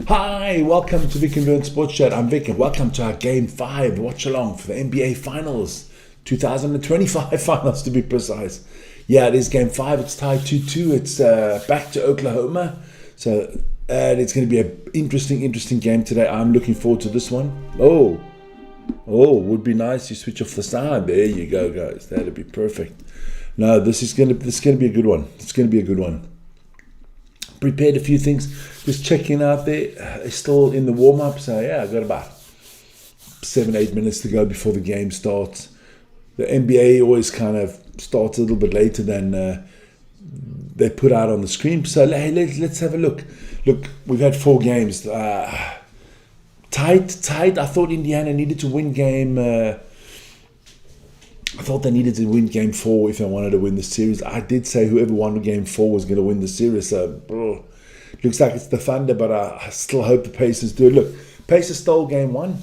Hi, welcome to Vic and Vern Sports Chat. I'm Vic and welcome to our Game 5 watch along for the NBA Finals, 2025 Finals to be precise. Yeah, it is Game 5, it's tied 2-2, it's back to Oklahoma. So it's going to be an interesting game today. I'm looking forward to this one. Oh, would be nice you switch off the sound. There you go, guys. That'd be perfect. No, this is going to be a good one. It's going to be a good one. Prepared a few things, just checking out there. Still in the warm-up, so yeah, I've got about 7-8 minutes to go before the game starts. The NBA always kind of starts a little bit later than they put out on the screen. So hey, let's have a look. Look, we've had 4 games. Tight. I thought Indiana needed to win game. I thought they needed to win game 4 if they wanted to win the series. I did say whoever won game 4 was going to win the series. So, looks like it's the Thunder, but I still hope the Pacers do it. Look, Pacers stole game 1,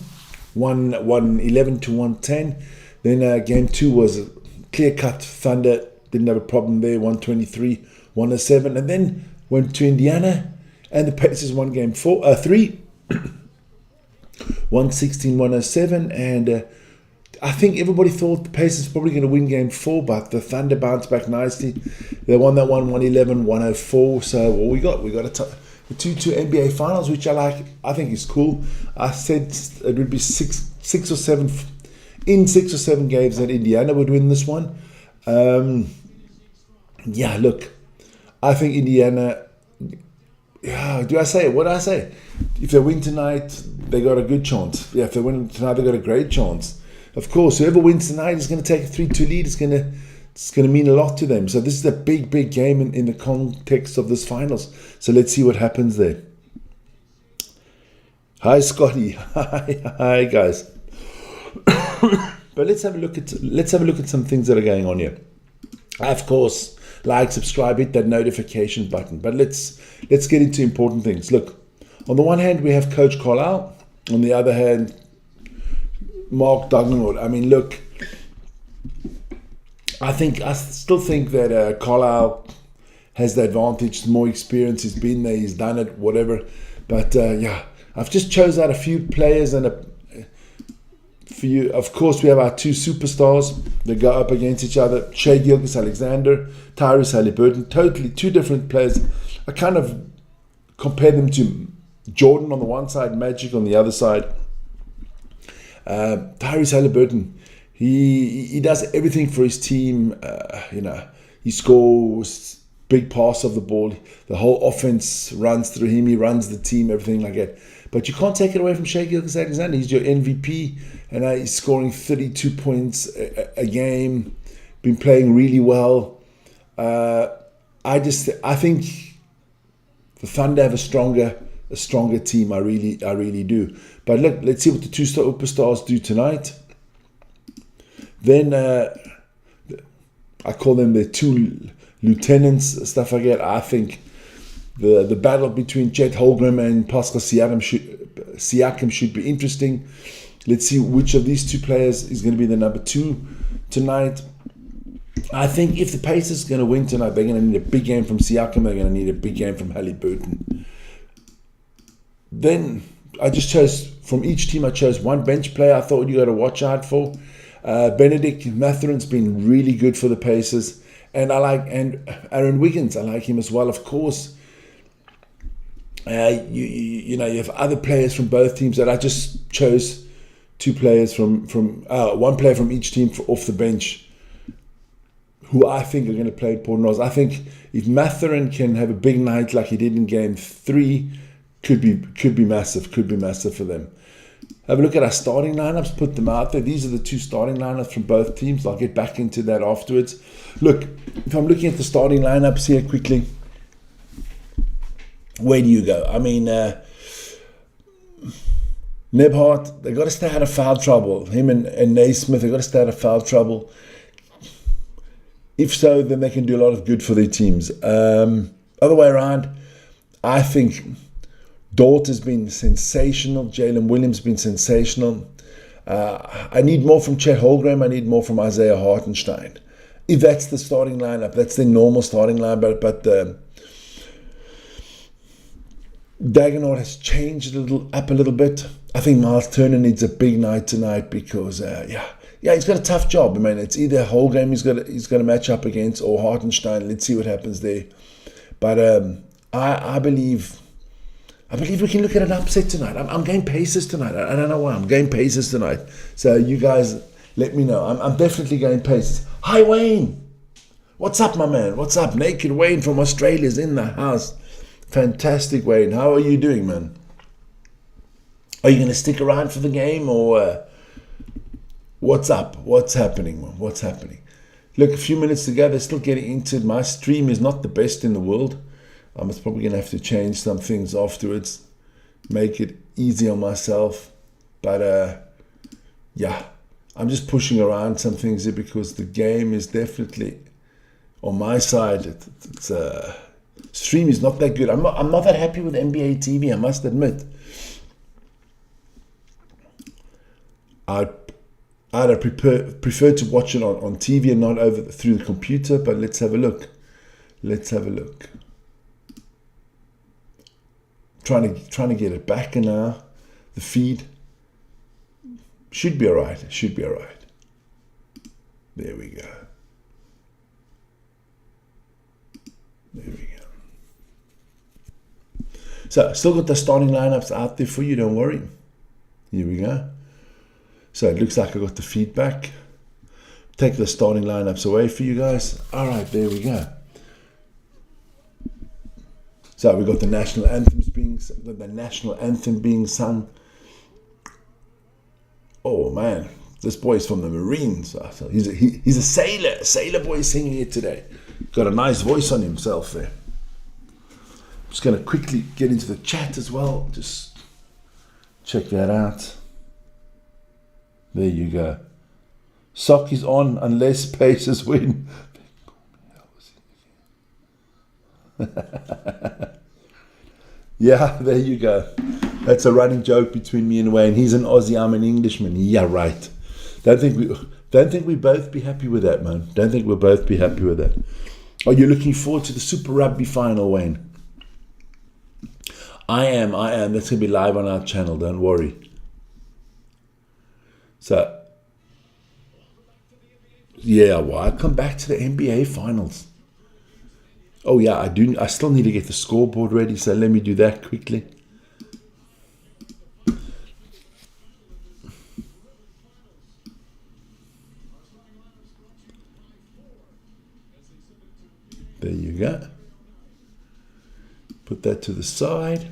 111 to 110. Then game 2 was a clear-cut Thunder. Didn't have a problem there, 123, 107. And then went to Indiana, and the Pacers won game 3, 116, 107. And I think everybody thought the Pacers were probably going to win game 4, but the Thunder bounced back nicely. They won that one 111, 104. So what we got the 2-2 NBA Finals, which I like. I think is cool. I said it would be six or seven games that Indiana would win this one. Yeah, look, I think Indiana. Yeah, what do I say? If they win tonight, they got a good chance. Yeah, if they win tonight, they got a great chance. Of course, whoever wins tonight is going to take a 3-2 lead. It's going to mean a lot to them. So this is a big game in the context of this finals. So let's see what happens there. Hi, Scotty. Hi, guys. But let's have a look at some things that are going on here. Of course, like, subscribe, hit that notification button. But let's get into important things. Look, on the one hand, we have Coach Carlisle. On the other hand, Mark Dugganwood. I mean, look, I still think that Carlisle has the advantage, more experience. He's been there, he's done it, whatever. But yeah, I've just chose out a few players and for you. Of course, we have our 2 superstars that go up against each other: Shai Gilgeous-Alexander, Tyrese Haliburton. Totally 2 different players. I kind of compare them to Jordan on the one side, Magic on the other side. Tyrese Haliburton, he does everything for his team. He scores big pass of the ball. The whole offense runs through him. He runs the team, everything like that. But you can't take it away from Shai Gilgeous-Alexander. He's your MVP, and he's scoring 32 points a game. Been playing really well. I think the Thunder have a stronger team. I really do. But look, let's see what the 2 superstars do tonight. Then I call them the 2 lieutenants, stuff like that. I think the battle between Chet Holmgren and Pascal Siakam should be interesting. Let's see which of these 2 players is going to be the number 2 tonight. I think if the Pacers are going to win tonight, they're going to need a big game from Siakam. They're going to need a big game from Haliburton. Then I just chose from each team. I chose 1 bench player I thought you got to watch out for. Benedict Mathurin's been really good for the Pacers, and Aaron Wiggins. I like him as well. Of course, you have other players from both teams that I just chose 2 players from 1 player from each team off the bench, who I think are going to play important roles. I think if Mathurin can have a big night like he did in Game 3. Could be massive for them. Have a look at our starting lineups, put them out there. These are the 2 starting lineups from both teams. I'll get back into that afterwards. Look, if I'm looking at the starting lineups here quickly, where do you go? I mean, Nebhart, they've got to stay out of foul trouble. Him and Naismith, they've got to stay out of foul trouble. If so, then they can do a lot of good for their teams. Other way around, I think Dort has been sensational. Jalen Williams has been sensational. I need more from Chet Holmgren. I need more from Isaiah Hartenstein. If that's the starting lineup, that's the normal starting line. But Dagenhart has changed up a little bit. I think Miles Turner needs a big night tonight because, he's got a tough job. I mean, it's either Holgame he's got to match up against or Hartenstein. Let's see what happens there. But I believe we can look at an upset tonight. I'm going Pacers tonight. I don't know why. I'm going Pacers tonight. So you guys let me know. I'm definitely going Pacers. Hi, Wayne. What's up, my man? What's up? Naked Wayne from Australia's in the house. Fantastic, Wayne. How are you doing, man? Are you going to stick around for the game or what's up? What's happening, man? What's happening? Look, a few minutes to go. They're still getting into it. My stream is not the best in the world. I'm probably going to have to change some things afterwards. Make it easy on myself. But, I'm just pushing around some things here because the game is definitely on my side. Stream is not that good. I'm not that happy with NBA TV, I must admit. I'd prefer to watch it on TV and not through the computer, but let's have a look. Trying to get it back now. The feed should be alright. There we go. So, still got the starting lineups out there for you, don't worry. Here we go. So, it looks like I got the feedback. Take the starting lineups away for you guys. Alright, there we go. So, we got the national anthem being sung. Oh, man. This boy's from the Marines. So he's a sailor boy singing it today. Got a nice voice on himself there. Just going to quickly get into the chat as well. Just check that out. There you go. Sock is on unless Pacers win. Yeah, there you go. That's a running joke between me and Wayne. He's an Aussie, I'm an Englishman. Yeah, right. Don't think we both be happy with that, man. Don't think we'll both be happy with that. Are you looking forward to the Super Rugby final, Wayne? I am. That's going to be live on our channel, don't worry. So, yeah, well, I'll come back to the NBA finals. Oh, yeah, I do. I still need to get the scoreboard ready, so let me do that quickly. There you go. Put that to the side.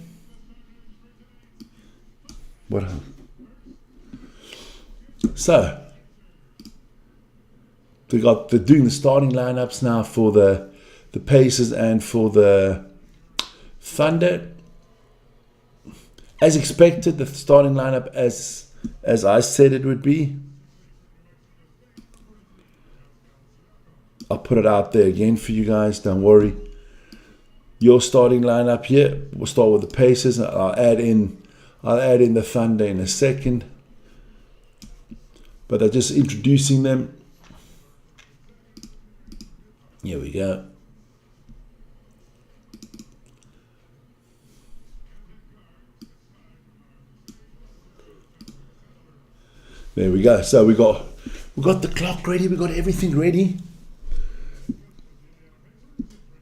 What else? So, they're doing the starting lineups now for the Pacers and for the Thunder. As expected, the starting lineup as I said it would be. I'll put it out there again for you guys, don't worry. Your starting lineup here, we'll start with the Pacers. I'll add in the Thunder in a second. But they're just introducing them. Here we go. There we go. So we got the clock ready. We got everything ready.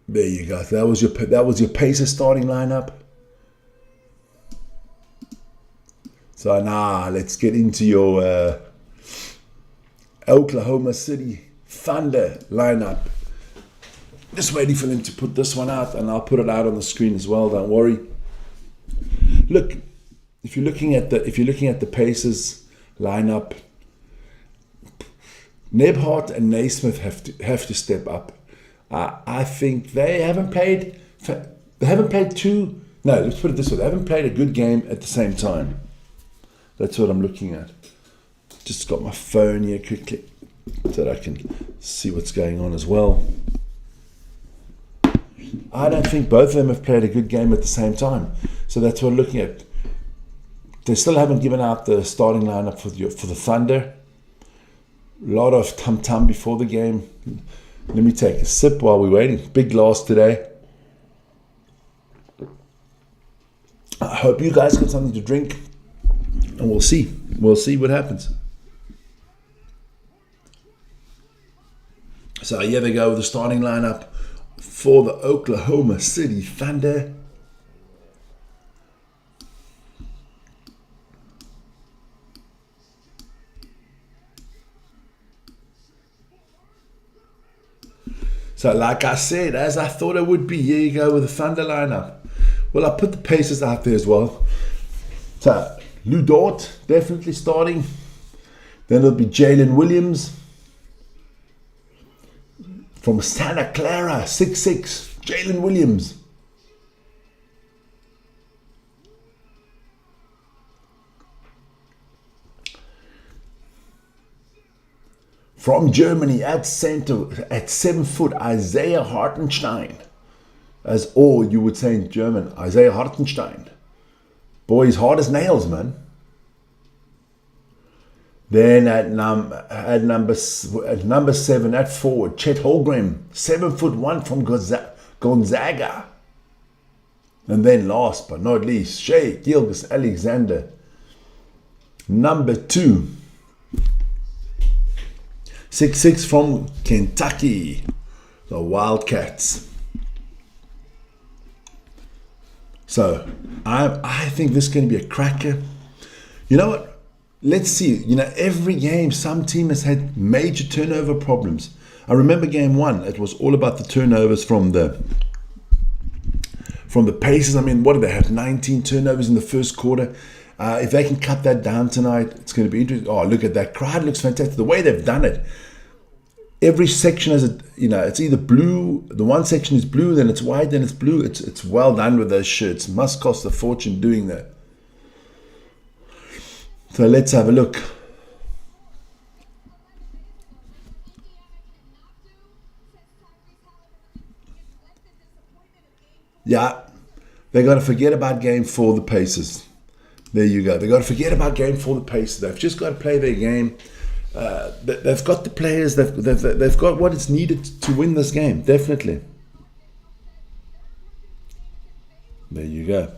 There you go. That was your Pacers starting lineup. So now let's get into your Oklahoma City Thunder lineup. Just waiting for them to put this one out, and I'll put it out on the screen as well. Don't worry. Look, if you're looking at the Pacers lineup, Nebhart and Naismith have to step up. I think they haven't played. They haven't played two. No, let's put it this way: they haven't played a good game at the same time. That's what I'm looking at. Just got my phone here quickly so that I can see what's going on as well. I don't think both of them have played a good game at the same time. So that's what I'm looking at. They still haven't given out the starting lineup for the Thunder. A lot of tum-tum before the game. Let me take a sip while we're waiting. Big glass today. I hope you guys got something to drink, and we'll see. We'll see what happens. So here they go with the starting lineup for the Oklahoma City Thunder. So like I said, as I thought it would be, here you go with the Thunder lineup. Well, I put the Pacers out there as well. So Lou Dort, definitely starting. Then it'll be Jalen Williams from Santa Clara, 6'6", Jalen Williams. From Germany at center, at 7 foot, Isaiah Hartenstein. As all you would say in German, Isaiah Hartenstein. Boy, he's hard as nails, man. Then at number 7 at forward, Chet Holmgren, 7'1" from Gonzaga. And then last but not least, Shai Gilgeous-Alexander, number 2. 6'6" from Kentucky, the Wildcats. So I think this is going to be a cracker. You know what? Let's see. You know, every game, some team has had major turnover problems. I remember game 1, it was all about the turnovers from the Pacers. I mean, what did they have? 19 turnovers in the first quarter. If they can cut that down tonight, it's going to be interesting. Oh, look at that. Crowd looks fantastic. The way they've done it. Every section has it's either blue. The one section is blue, then it's white, then it's blue. It's well done with those shirts. Must cost a fortune doing that. So let's have a look. Yeah, they got to forget about game 4, the Pacers. There you go. They got to forget about game 4, the Pacers. They've just got to play their game. They've got the players. They've got what is needed to win this game. Definitely. There you go.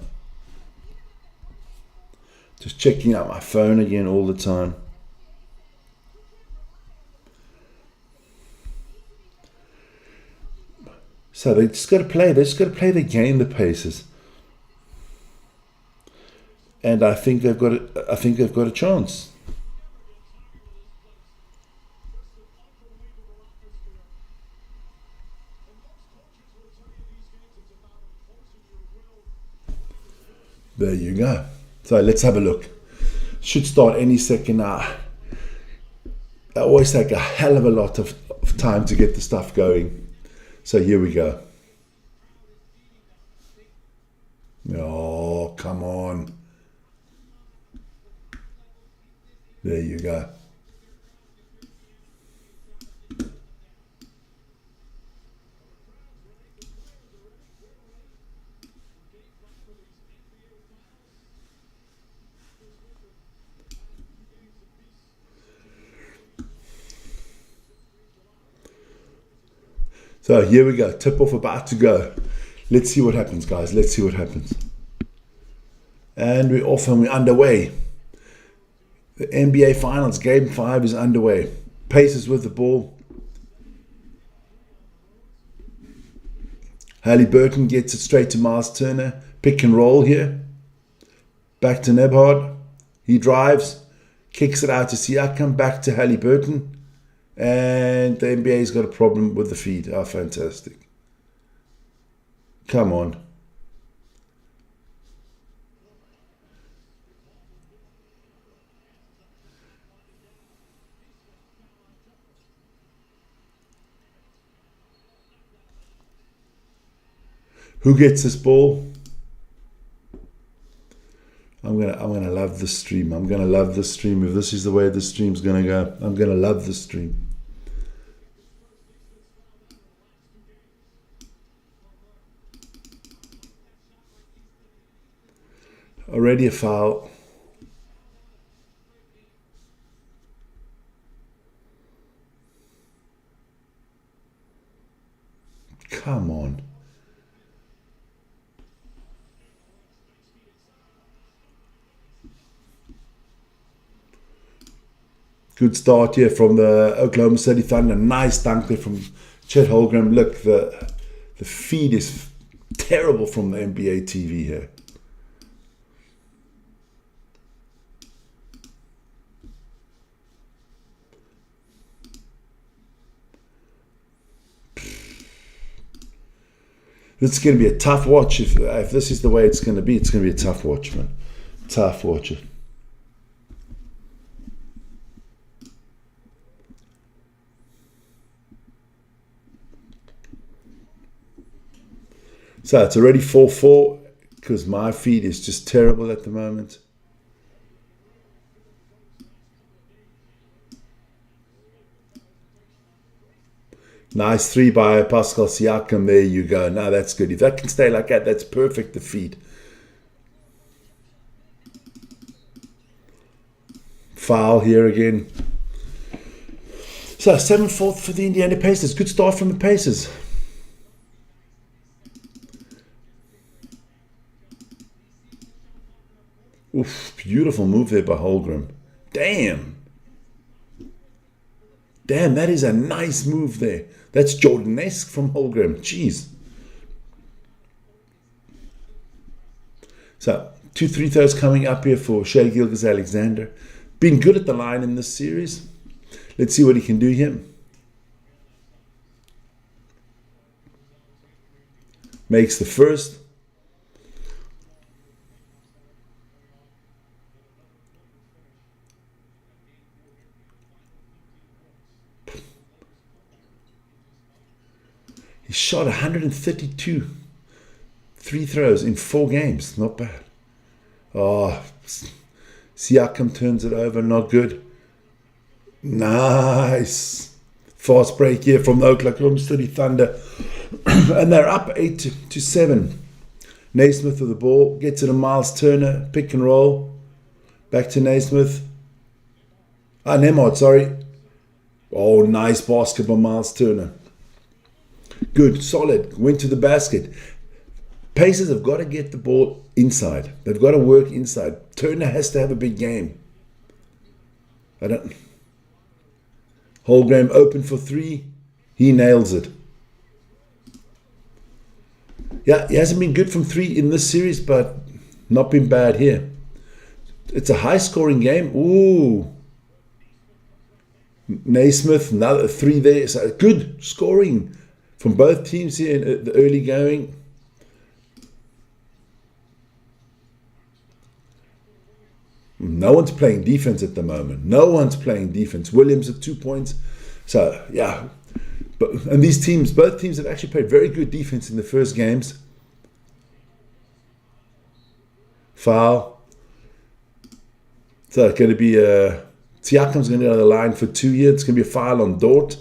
Just checking out my phone again all the time. So they just got to play. They just got to play the game, the Pacers. And I think they've got a chance. There you go. So let's have a look. Should start any second now. I always take a hell of a lot of time to get the stuff going. So here we go. Oh, come on. There you go. So here we go. Tip off about to go. Let's see what happens, guys. Let's see what happens. And we're off and we're underway. The NBA Finals, Game 5 is underway. Pacers with the ball. Halliburton gets it straight to Miles Turner. Pick and roll here. Back to Nebhard. He drives. Kicks it out to Siakam. Back to Halliburton. And the NBA's got a problem with the feed. Oh, fantastic. Come on. Who gets this ball? I'm gonna love this stream. I'm gonna love this stream. If this is the way the stream's gonna go, I'm gonna love this stream. Already a foul. Come on. Good start here from the Oklahoma City Thunder. Nice dunk there from Chet Holmgren. Look, the feed is terrible from the NBA TV here. This is going to be a tough watch. If this is the way it's going to be a tough watch, man. Tough watch. So it's already 4-4 because my feed is just terrible at the moment. Nice 3 by Pascal Siakam. There you go. Now that's good. If that can stay like that, that's perfect, the feed. Foul here again. So 7-4 for the Indiana Pacers. Good start from the Pacers. Oof, beautiful move there by Holmgren. Damn, that is a nice move there. That's Jordan-esque from Holmgren. Jeez. So, 2 3 throws coming up here for Shai Gilgeous-Alexander. Been good at the line in this series. Let's see what he can do here. Makes the first. He shot 132 3 throws in 4 games. Not bad. Oh, Siakam turns it over. Not good. Nice. Fast break here from the Oklahoma City Thunder. And they're up 8-7. Naismith with the ball. Gets it to Miles Turner. Pick and roll. Back to Naismith. Nemhard, sorry. Oh, nice basketball, Miles Turner. Good, solid, went to the basket. Pacers have got to get the ball inside. They've got to work inside. Turner has to have a big game. Holmgren open for 3. He nails it. Yeah, he hasn't been good from 3 in this series, but not been bad here. It's a high-scoring game. Ooh. Naismith, another 3 there. So good scoring from both teams here in the early going. No one's playing defense at the moment. No one's playing defense. Williams at 2 points. So, yeah. And these teams, both teams have actually played very good defense in the first games. Foul. So it's going to be Siakam's going to go to the line for 2 years. It's going to be a foul on Dort.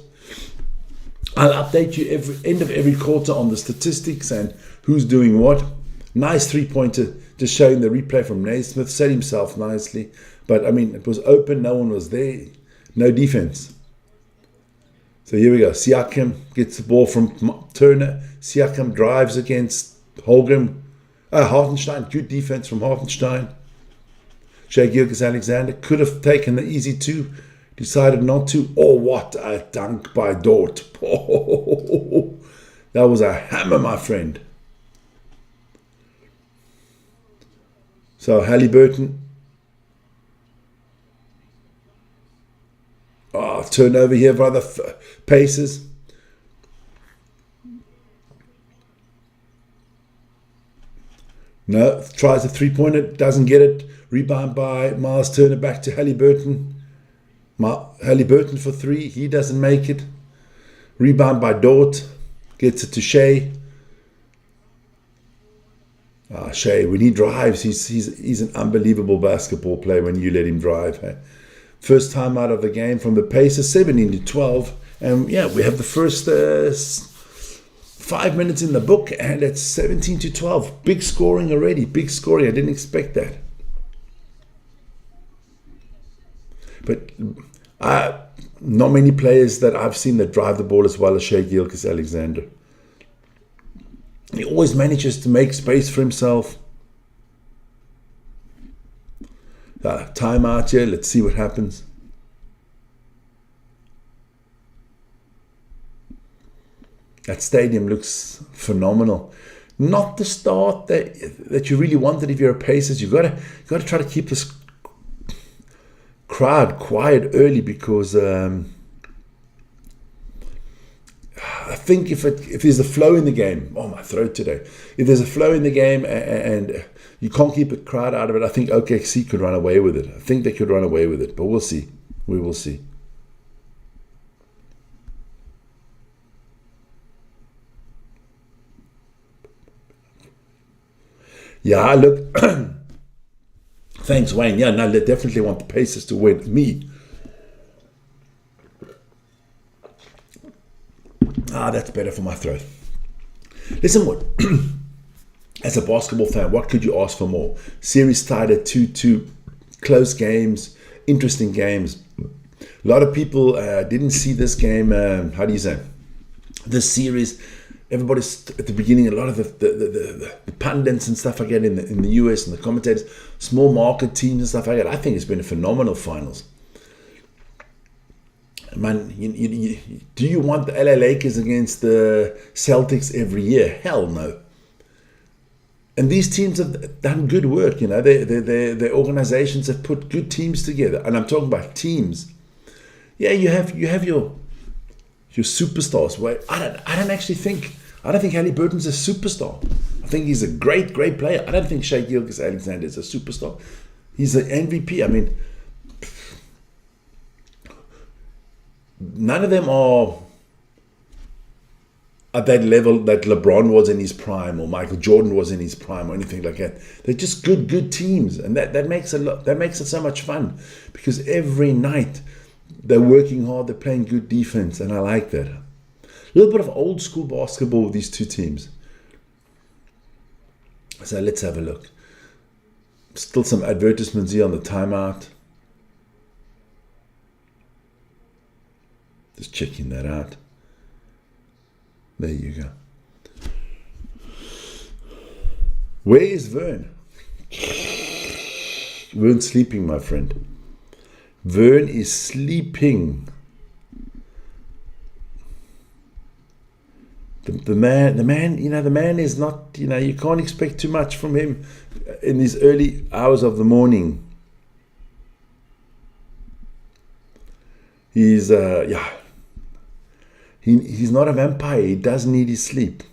I'll update you end of every quarter on the statistics and who's doing what. Nice 3-pointer, just showing the replay from Naismith. Set himself nicely. But, I mean, it was open. No one was there. No defense. So here we go. Siakam gets the ball from Turner. Siakam drives against Holmgren. Hartenstein. Good defense from Hartenstein. Shai Gilgeous-Alexander could have taken the easy 2. Decided not to. Oh, what a dunk by Dort. Oh, that was a hammer, my friend. So, Halliburton. Turnover here by the Pacers. No, tries a 3-pointer. Doesn't get it. Rebound by Miles Turner back to Halliburton. Halliburton for 3. He doesn't make it. Rebound by Dort. Gets it to Shai. Shai, when he drives, he's an unbelievable basketball player when you let him drive. Hey? First time out of the game from the Pacers, 17-12. And yeah, we have the first 5 minutes in the book, and it's 17-12. Big scoring already. Big scoring. I didn't expect that. But not many players that I've seen that drive the ball as well as Shai Gilgeous-Alexander. He always manages to make space for himself. Timeout here. Let's see what happens. That stadium looks phenomenal. Not the start that you really wanted if you're a Pacers. You've got to try to keep this crowd quiet early, because I think if there's a flow in the game, oh, my throat today. If there's a flow in the game and you can't keep a crowd out of it, I think OKC could run away with it. I think they could run away with it, but we'll see. We will see. Yeah, look. Thanks, Wayne. Yeah, no, they definitely want the Pacers to win. Me. That's better for my throat. Listen, what? As a basketball fan, what could you ask for more? Series tied at 2-2, close games, interesting games. A lot of people didn't see this game. How do you say? This series. Everybody's at the beginning. A lot of the pundits and stuff I get in the US and the commentators, small market teams and stuff I get. I think it's been a phenomenal finals. Man, do you want the LA Lakers against the Celtics every year? Hell no. And these teams have done good work. Their organizations have put good teams together. And I'm talking about teams. Yeah, you have your superstars. Well, I don't think Halliburton's a superstar. I think he's a great player. I don't think Shai Gilgeous-Alexander is a superstar. He's an MVP. I mean, none of them are at that level that LeBron was in his prime or Michael Jordan was in his prime or anything like that. They're just good teams, and that makes it so much fun, because every night they're working hard, they're playing good defense, and I like that. A little bit of old school basketball with these two teams. So let's have a look. Still some advertisements here on the timeout. Just checking that out. There you go. Where is Vern? Vern's sleeping, my friend. Vern is sleeping. The man is not, you can't expect too much from him in these early hours of the morning. He's he's not a vampire. He does need his sleep.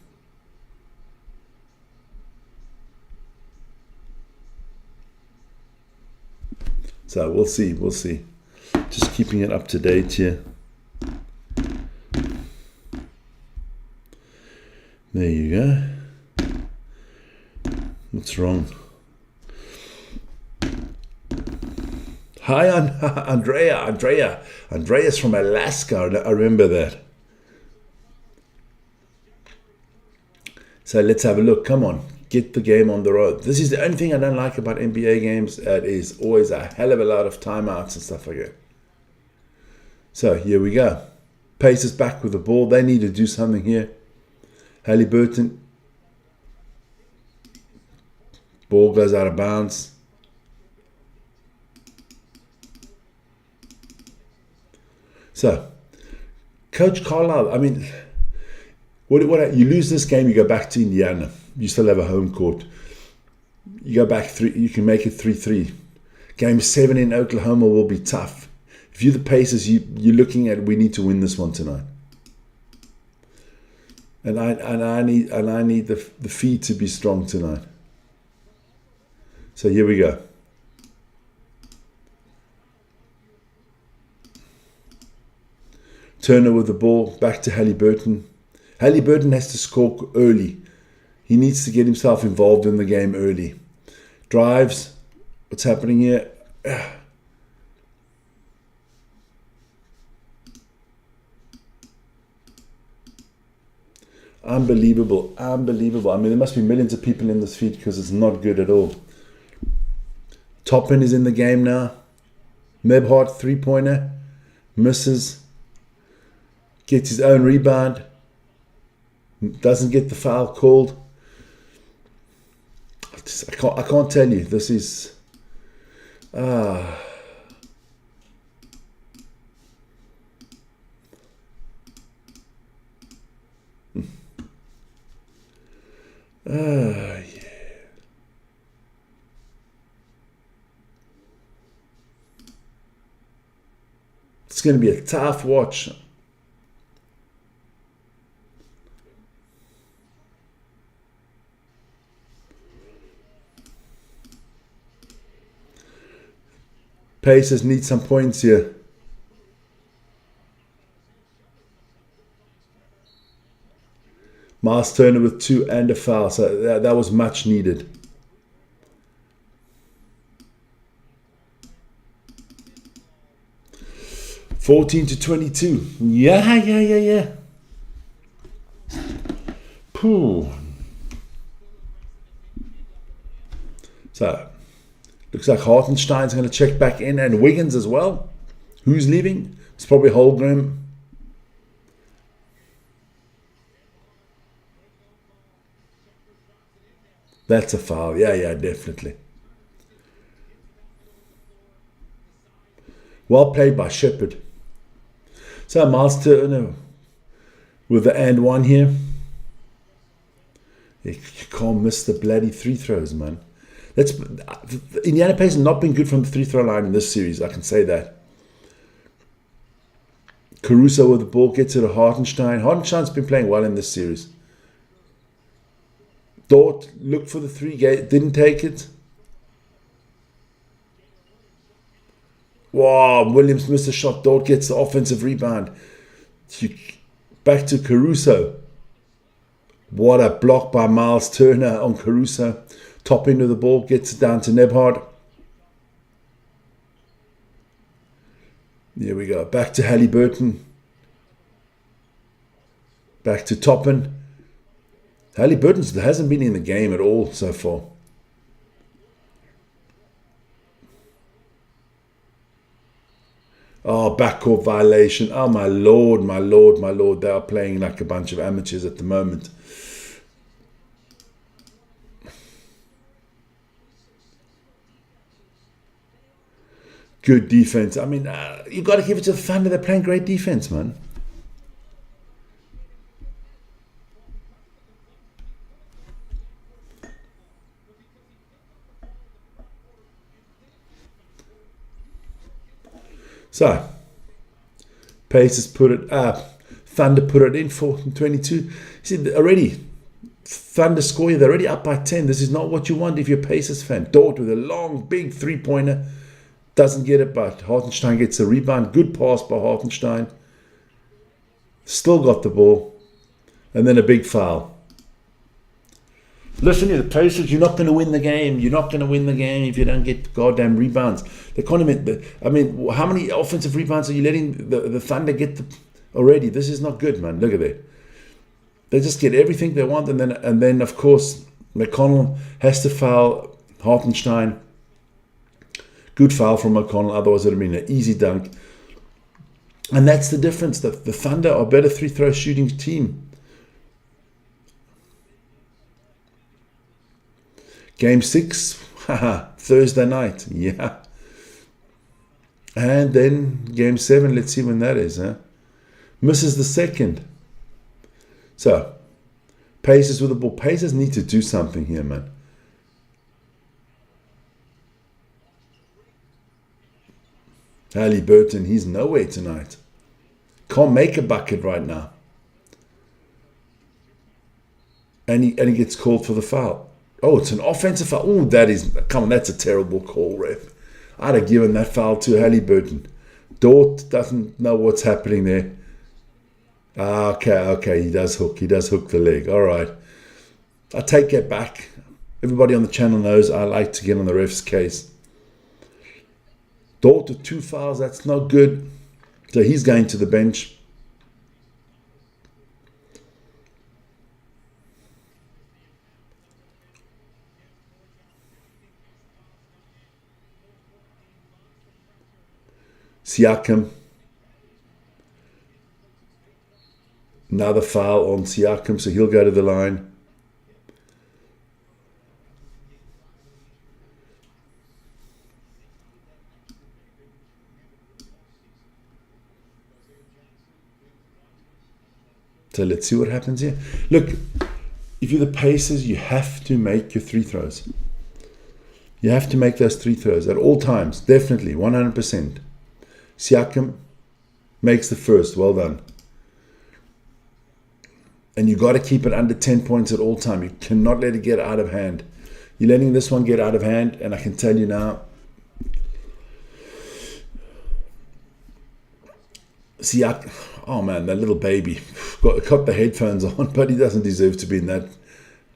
So we'll see. Just keeping it up to date here. There you go. What's wrong? Hi, Andrea. Andrea's from Alaska. I remember that. So let's have a look. Come on. Get the game on the road. This is the only thing I don't like about NBA games. It is always a hell of a lot of timeouts and stuff like that. So here we go. Pacers back with the ball. They need to do something here. Halliburton. Ball goes out of bounds. So, Coach Carlisle, I mean, what you lose this game, you go back to Indiana. You still have a home court. You go back 3, you can make it 3-3. Game 7 in Oklahoma will be tough. If you're the Pacers, you're looking at, we need to win this one tonight. And I need the feed to be strong tonight. So here we go. Turner with the ball, back to Halliburton. Halliburton has to score early. He needs to get himself involved in the game early. Drives. What's happening here? Unbelievable. I mean, there must be millions of people in this feed because it's not good at all. Toppin is in the game now. Mebhart, 3-pointer. Misses. Gets his own rebound. Doesn't get the foul called. I can't tell you. This is... Yeah. It's going to be a tough watch. Pacers need some points here. Miles Turner with 2 and a foul, so that was much needed. $14-22. Yeah. Pooh. So, looks like Hartenstein's going to check back in, and Wiggins as well. Who's leaving? It's probably Holmgren. That's a foul. Yeah, definitely. Well played by Shepard. So Miles Turner with the and one here. You can't miss the bloody free throws, man. Indiana Pacers have not been good from the free throw line in this series, I can say that. Caruso with the ball gets it to Hartenstein. Hartenstein's been playing well in this series. Dort looked for the three, didn't take it. Wow, Williams missed a shot. Dort gets the offensive rebound. Back to Caruso. What a block by Miles Turner on Caruso. Top end of the ball, gets it down to Nebhard. There we go. Back to Halliburton. Back to Toppin. Halliburton hasn't been in the game at all so far. Oh, backcourt violation. Oh, my lord. They are playing like a bunch of amateurs at the moment. Good defense. I mean, you got to give it to the Thunder. They're playing great defense, man. So, Pacers put it up. Thunder put it in 4-22. You see, already, Thunder score you. They're already up by 10. This is not what you want if you're a Pacers fan. Dort with a long, big three-pointer. Doesn't get it, but Hartenstein gets a rebound. Good pass by Hartenstein. Still got the ball. And then a big foul. Listen here, the Pacers, you're not going to win the game. You're not going to win the game if you don't get goddamn rebounds. They can't even, I mean, how many offensive rebounds are you letting the Thunder get already? This is not good, man. Look at that. They just get everything they want, and then of course, McConnell has to foul Hartenstein. Good foul from McConnell, otherwise it would have been an easy dunk. And that's the difference. The Thunder are a better three-throw shooting team. Game 6, Thursday night, yeah. And then Game 7, let's see when that is. Misses the second. So, Pacers with the ball. Pacers need to do something here, man. Halliburton, he's nowhere tonight. Can't make a bucket right now. And he gets called for the foul. Oh, it's an offensive foul. Oh, come on, that's a terrible call, ref. I'd have given that foul to Halliburton. Dort doesn't know what's happening there. Okay, he does hook the leg. All right. I take it back. Everybody on the channel knows I like to get on the ref's case. Dort with 2 fouls, that's not good. So he's going to the bench. Siakam. Another foul on Siakam, so he'll go to the line. So let's see what happens here. Look, if you're the Pacers, you have to make your free throws. You have to make those free throws at all times, definitely, 100%. Siakam makes the first, well done. And you got to keep it under 10 points at all time. You cannot let it get out of hand. You're letting this one get out of hand, and I can tell you now, Siakam, oh man, that little baby, got the headphones on, but he doesn't deserve to be in that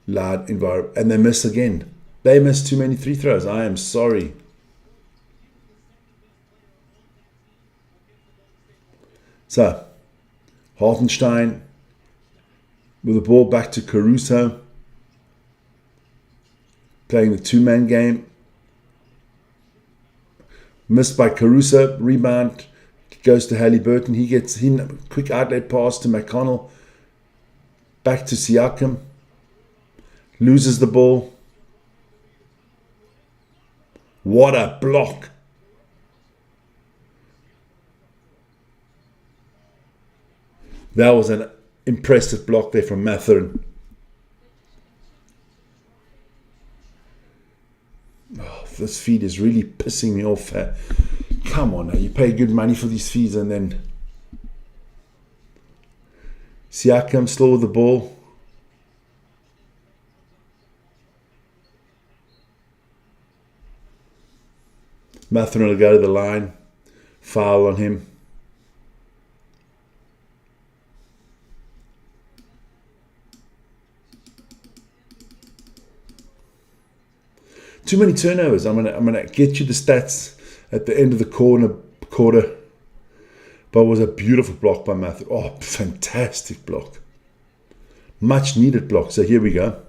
loud environment. And they miss again. They missed too many free throws. I am sorry. So, Hartenstein with the ball back to Caruso. Playing the two-man game. Missed by Caruso. Rebound goes to Haliburton. He gets quick outlet pass to McConnell. Back to Siakam. Loses the ball. What a block. That was an impressive block there from Mathurin. Oh, this feed is really pissing me off. Come on now, you pay good money for these feeds, and then Siakam still with the ball. Mathurin will go to the line. Foul on him. Too many turnovers. I'm gonna get you the stats at the end of the quarter. But it was a beautiful block by Matthew. Oh, fantastic block. Much needed block. So here we go.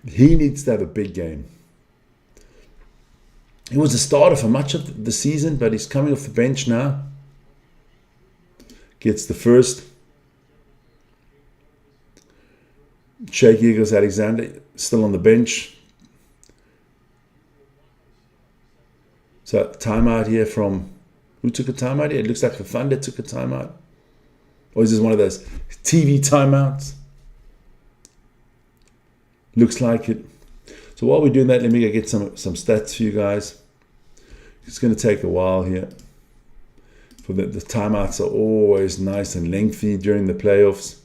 He needs to have a big game. He was a starter for much of the season, but he's coming off the bench now. Gets the first. Shea Gilgeous-Alexander still on the bench. So timeout here from, who took a timeout here? It looks like the Thunder took a timeout. Or is this one of those TV timeouts? Looks like it. So while we're doing that, let me go get some stats for you guys. It's going to take a while here. For the timeouts are always nice and lengthy during the playoffs.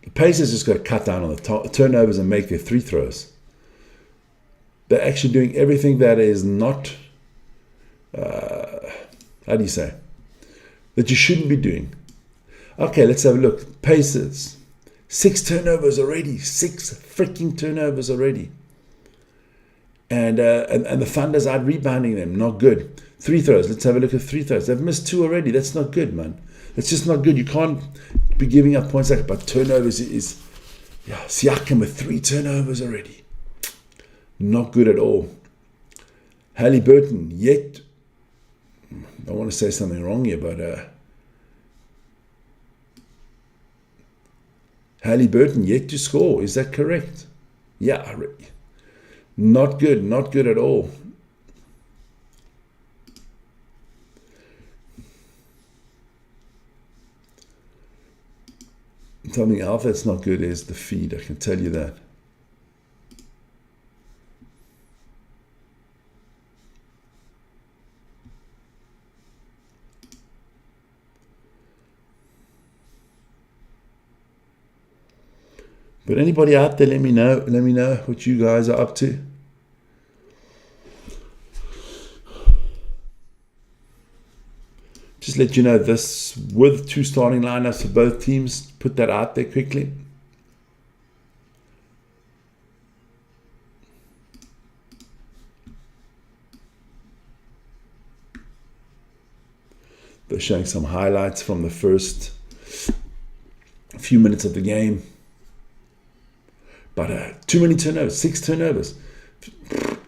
The Pacers just got to cut down on the turnovers and make their free throws. They're actually doing everything that is not, how do you say, that you shouldn't be doing. Okay, let's have a look. Pacers, 6 turnovers already. 6 freaking turnovers already. And the Thunder's out rebounding them. Not good. Free throws. Let's have a look at free throws. They've missed 2 already. That's not good, man. It's just not good. You can't be giving up points like that. But turnovers is, yeah, Siakam with 3 turnovers already. Not good at all. Haliburton, yet, I don't want to say something wrong here, but Haliburton yet to score. Is that correct? Yeah, not good. Not good at all. Something else that's not good is the feed. I can tell you that. But anybody out there, let me know. Let me know what you guys are up to. Just let you know this with 2 starting lineups for both teams. Put that out there quickly. They're showing some highlights from the first few minutes of the game. But too many turnovers, 6 turnovers.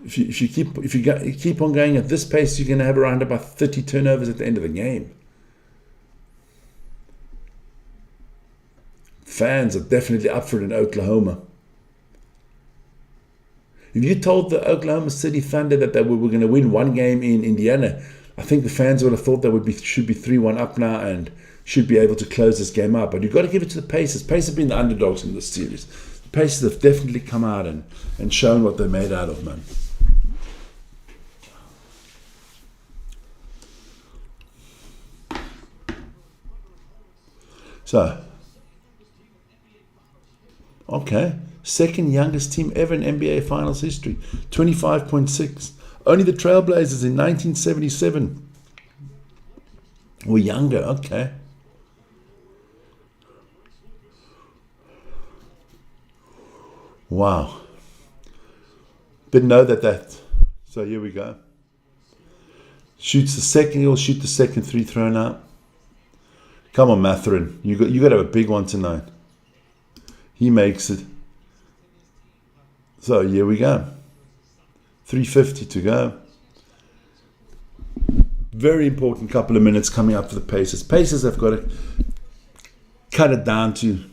If you keep on going at this pace, you're going to have around about 30 turnovers at the end of the game. Fans are definitely up for it in Oklahoma. If you told the Oklahoma City Thunder that they were going to win one game in Indiana, I think the fans would have thought they should be 3-1 up now and should be able to close this game up. But you've got to give it to the Pacers. Pacers have been the underdogs in this series. The Pacers have definitely come out and shown what they're made out of, man. So, okay. Second youngest team ever in NBA Finals history. 25.6. Only the Trailblazers in 1977 were younger. Okay. Wow. Didn't know that. So here we go. Shoots the second. He'll shoot the second three thrown out. Come on, Mathurin. You got to have a big one tonight. He makes it. So here we go. 3:50 to go. Very important couple of minutes coming up for the Pacers. Pacers have got to cut it down to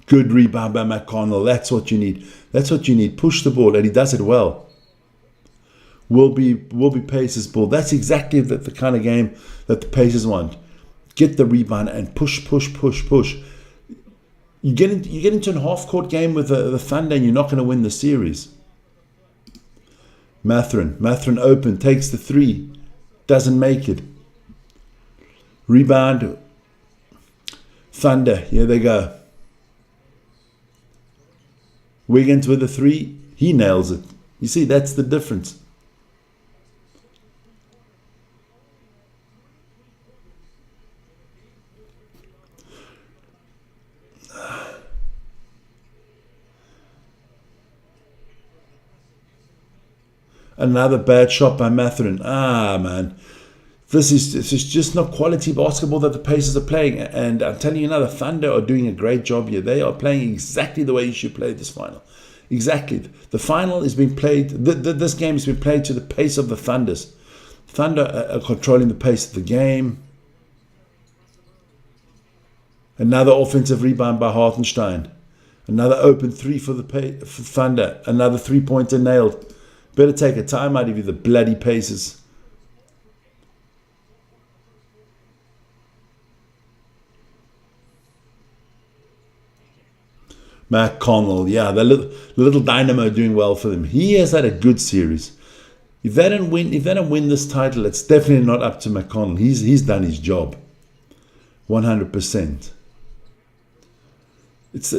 good rebound by McConnell. That's what you need. That's what you need. Push the ball, and he does it well. Will be Pacers ball. That's exactly the kind of game that the Pacers want. Get the rebound and push. You get into a half-court game with the Thunder and you're not going to win the series. Mathurin open, takes the three, doesn't make it. Rebound, Thunder, here they go. Wiggins with the three, he nails it. You see, that's the difference. Another bad shot by Mathurin. Man. This is just not quality basketball that the Pacers are playing. And I'm telling you now, the Thunder are doing a great job here. They are playing exactly the way you should play this final. Exactly. The final is being played, this game has been played to the pace of the Thunders. Thunder are controlling the pace of the game. Another offensive rebound by Hartenstein. Another open three for Thunder. Another three-pointer nailed. Better take a timeout if you're the bloody Pacers. McConnell, yeah, the little dynamo doing well for them. He has had a good series. If they don't win this title, it's definitely not up to McConnell. He's done his job, 100%. It's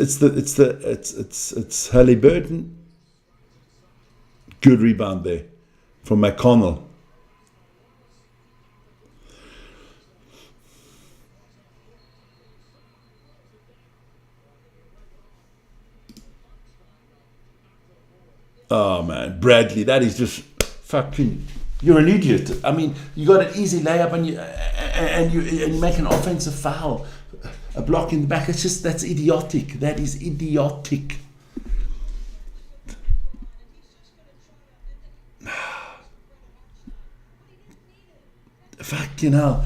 Halliburton. Good rebound there from McConnell. Oh man, Bradley, that is just fucking. You're an idiot. I mean, you got an easy layup and you make an offensive foul, a block in the back. That's idiotic. That is idiotic. Fucking hell.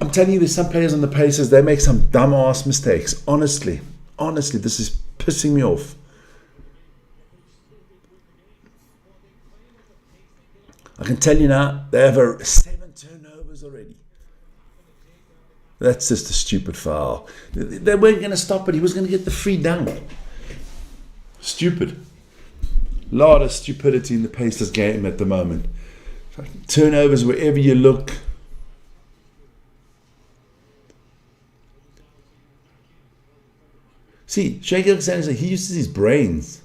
I'm telling you, there's some players on the Pacers, they make some dumb-ass mistakes. Honestly, this is pissing me off. I can tell you now, they have 7 turnovers already. That's just a stupid foul. They weren't going to stop it. He was going to get the free dunk. Stupid. A lot of stupidity in the Pacers game at the moment. Turnovers wherever you look. See, Shea Alexander, he uses his brains.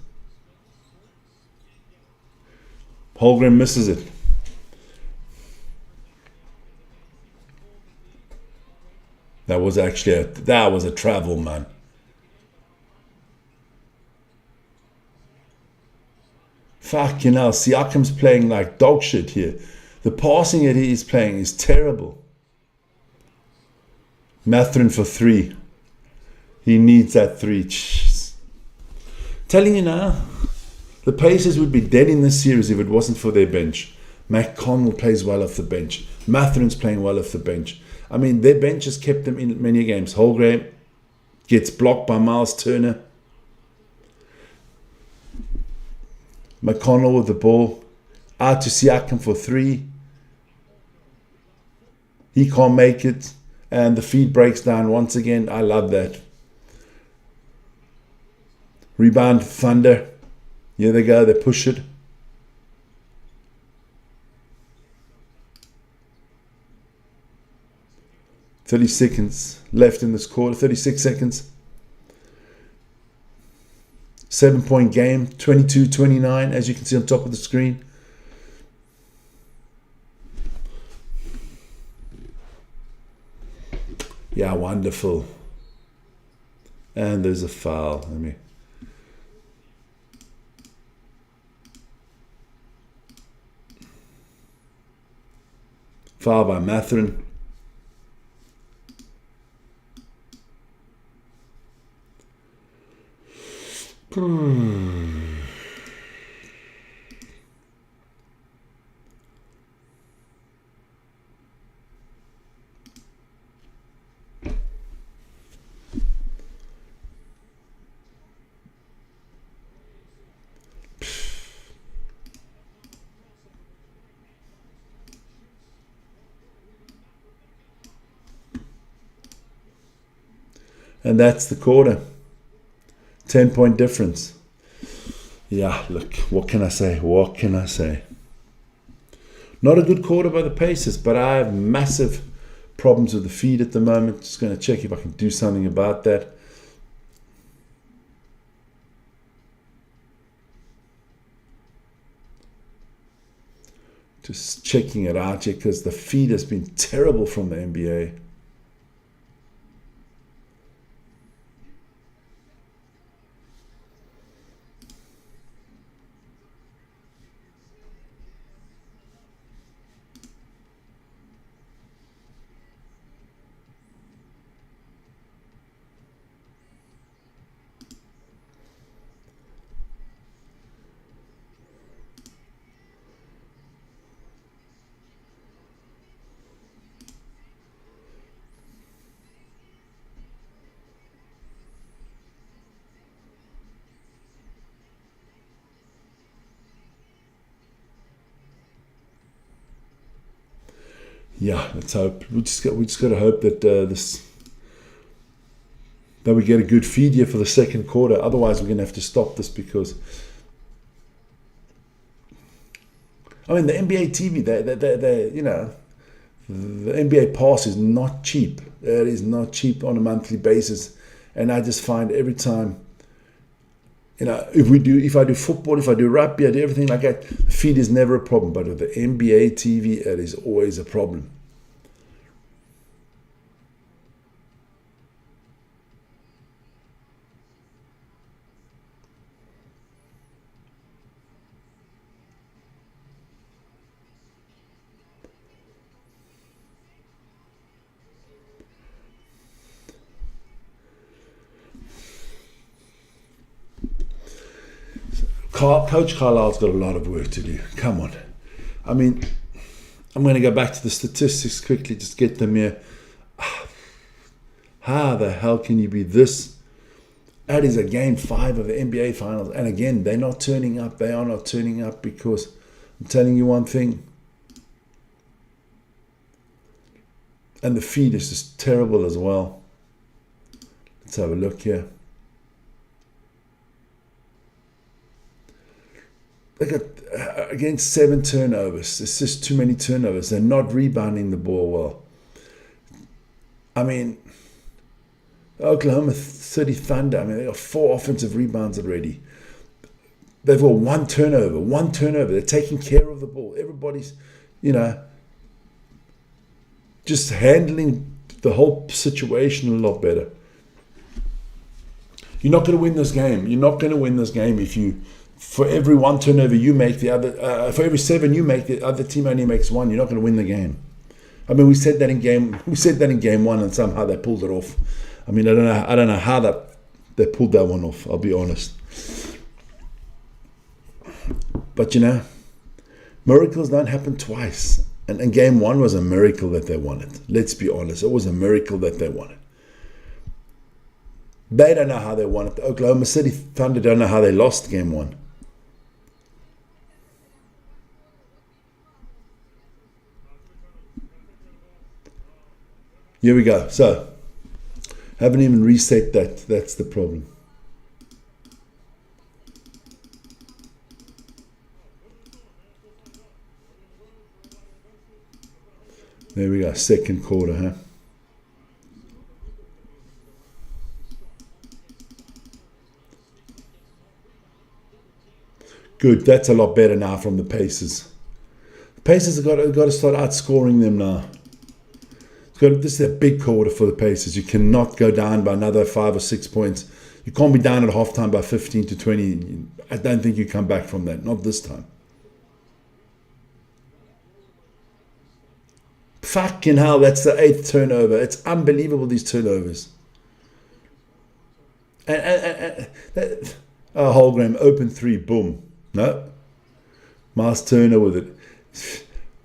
Holmgren misses it. That was a travel, man. Fucking hell, Siakam's playing like dog shit here. The passing that he is playing is terrible. Mathurin for 3. He needs that 3. Jeez. Telling you now, the Pacers would be dead in this series if it wasn't for their bench. McConnell plays well off the bench. Mathurin's playing well off the bench. I mean, their bench has kept them in many games. Holmgren, Gets blocked by Miles Turner. McConnell with the ball. Out to Siakam for 3. He can't make it. And the feed breaks down once again. I love that. Rebound Thunder. Here they go. They push it. $30 seconds left in this quarter. 36 seconds. 7-point game. 22-29, as you can see on top of the screen. Yeah, wonderful. And there's a foul. Foul by Mathurin. And that's the quarter. 10-point difference. Yeah, look, what can I say? What can I say? Not a good quarter by the Pacers, but I have massive problems with the feed at the moment. Just going to check if I can do something about that. Just checking it out here because the feed has been terrible from the NBA. Yeah, let's hope. We just got to hope that that we get a good feed here for the second quarter. Otherwise, we're going to have to stop this because, I mean, the NBA TV, they you know, the NBA pass is not cheap. It is not cheap on a monthly basis, and I just find every time, you know, if I do football, if I do rugby, I do everything like that, the feed is never a problem. But with the NBA TV, it is always a problem. Coach Carlisle's got a lot of work to do. Come on. I mean, I'm going to go back to the statistics quickly, just get them here. How the hell can you be this? That is a game 5 of the NBA Finals. And again, they're not turning up. They are not turning up because I'm telling you one thing. And the feed is just terrible as well. Let's have a look here. They got, again, 7 turnovers. It's just too many turnovers. They're not rebounding the ball well. I mean, Oklahoma City Thunder, I mean, they got 4 offensive rebounds already. They've got 1 turnover. 1 turnover. They're taking care of the ball. Everybody's, you know, just handling the whole situation a lot better. You're not going to win this game. You're not going to win this game if you... For every 1 turnover you make, the other for every 7 you make, the other team only makes 1. You're not going to win the game. I mean, we said that in game 1, and somehow they pulled it off. I mean, I don't know how they pulled that one off. I'll be honest. But you know, miracles don't happen twice. And game 1 was a miracle that they won it. Let's be honest, it was a miracle that they won it. They don't know how they won it. The Oklahoma City Thunder don't know how they lost game 1. Here we go. So, haven't even reset that. That's the problem. There we go. Second quarter, huh? Good. That's a lot better now from the Pacers. The Pacers have got to start outscoring them now. This is a big quarter for the Pacers. You cannot go down by another 5 or 6 points. You can't be down at halftime by 15 to 20. I don't think you come back from that. Not this time. Fucking hell, that's the 8th turnover. It's unbelievable, these turnovers. Holmgren, open 3, boom. No. Miles Turner with it.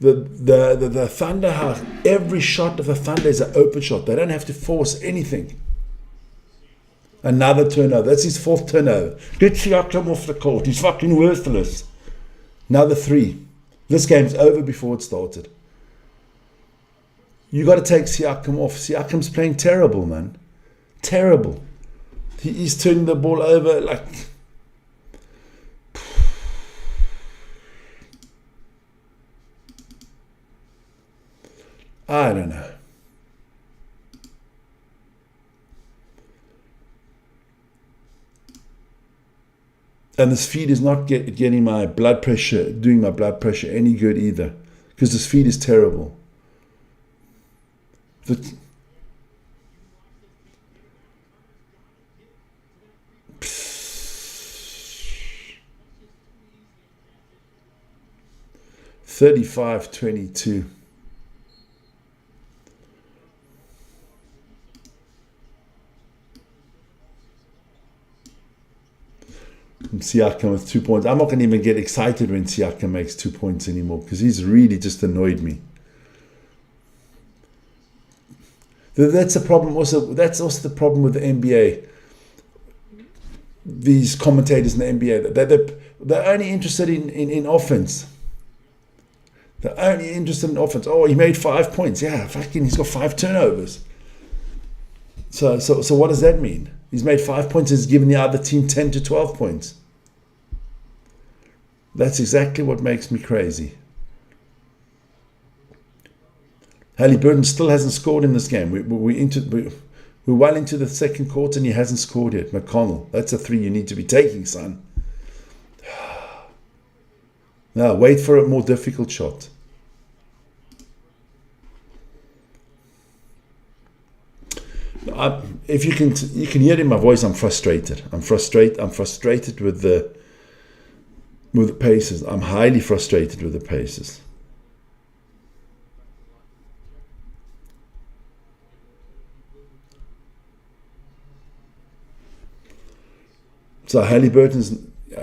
The Thunder, how every shot of the Thunder is an open shot. They don't have to force anything. Another turnover. That's his 4th turnover. Get Siakam off the court. He's fucking worthless. Another 3. This game's over before it started. You got to take Siakam off. Siakam's playing terrible, man. Terrible. He's turning the ball over like... I don't know. And this feed is not getting my blood pressure, doing my blood pressure any good either. Because this feed is terrible. 35-22. Siakam with 2 points. I'm not going to even get excited when Siakam makes 2 points anymore because he's really just annoyed me. That's the problem. That's also the problem with the NBA. These commentators in the NBA, they're only interested in offense. They're only interested in offense. Oh, he made 5 points. Yeah, fucking, he's got 5 turnovers. So what does that mean? He's made 5 points and he's given the other team 10 to 12 points. That's exactly what makes me crazy. Halliburton still hasn't scored in this game. We're well into the second quarter and he hasn't scored yet. McConnell, that's a 3 you need to be taking, son. No, wait for a more difficult shot. If you can hear in my voice, I'm frustrated. I'm frustrated with the Pacers. I'm highly frustrated with the Pacers. So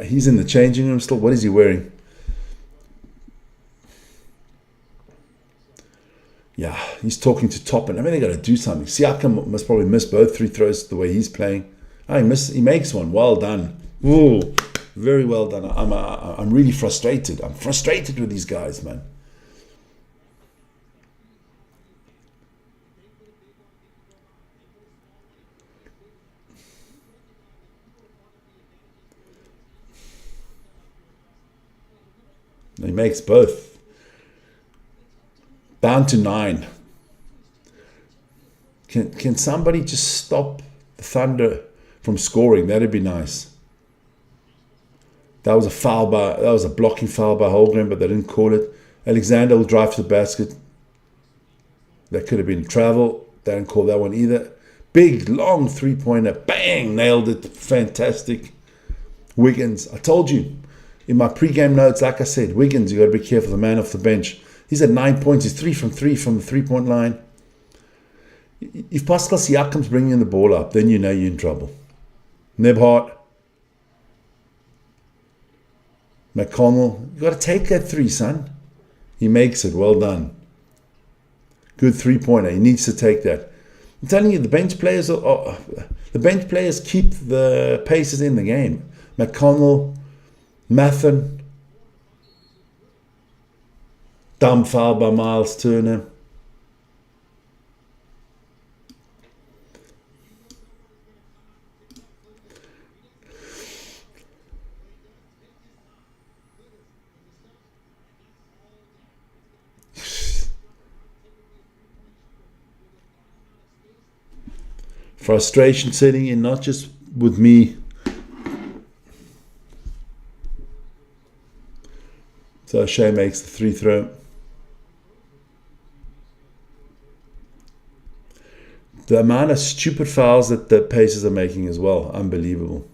he's in the changing room still. What is he wearing? Yeah, he's talking to Toppin. I mean, they got to do something. Siakam must probably miss both free throws the way he's playing. He makes one. Well done. Ooh, very well done. I'm really frustrated. I'm frustrated with these guys, man. He makes both. Down to 9. Can somebody just stop the Thunder from scoring? That'd be nice. That was a blocking foul by Holmgren, but they didn't call it. Alexander will drive to the basket. That could have been travel. They didn't call that one either. Big, long 3-pointer. Bang! Nailed it. Fantastic. Wiggins. I told you in my pre-game notes, like I said, Wiggins, you got to be careful. The man off the bench. He's at 9 points. He's 3 from 3 from the 3-point line. If Pascal Siakam's bringing the ball up, then you know you're in trouble. Nebhart. McConnell. You got to take that 3, son. He makes it. Well done. Good 3-pointer. He needs to take that. I'm telling you, the bench players keep the Pacers in the game. McConnell, Mathen, dumb foul by Miles Turner. Frustration setting in, not just with me. So Shea makes the 3 throw. The amount of stupid fouls that the Pacers are making as well, unbelievable.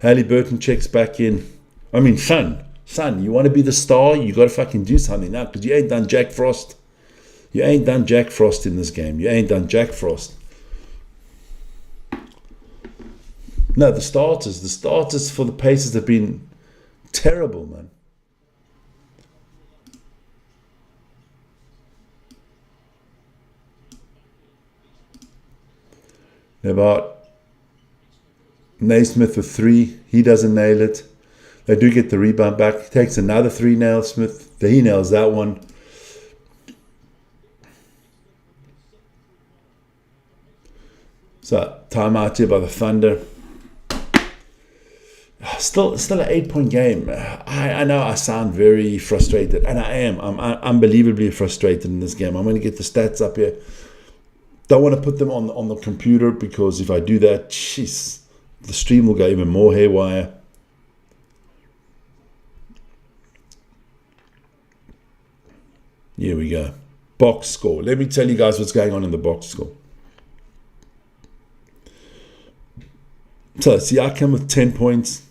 Halliburton checks back in. I mean, son, you want to be the star, you got to fucking do something now, because you ain't done Jack Frost. You ain't done Jack Frost in this game. You ain't done Jack Frost. No, the starters for the Pacers have been terrible, man. About Naismith with 3. He doesn't nail it. They do get the rebound back. He takes another 3 nails, Smith. He nails that one. So, timeout here by the Thunder. Still an 8-point game. I know I sound very frustrated, and I am. I'm unbelievably frustrated in this game. I'm going to get the stats up here. Don't want to put them on the computer, because if I do that, jeez, the stream will go even more haywire. Here we go. Box score. Let me tell you guys what's going on in the box score. So, Siakam with 10 points.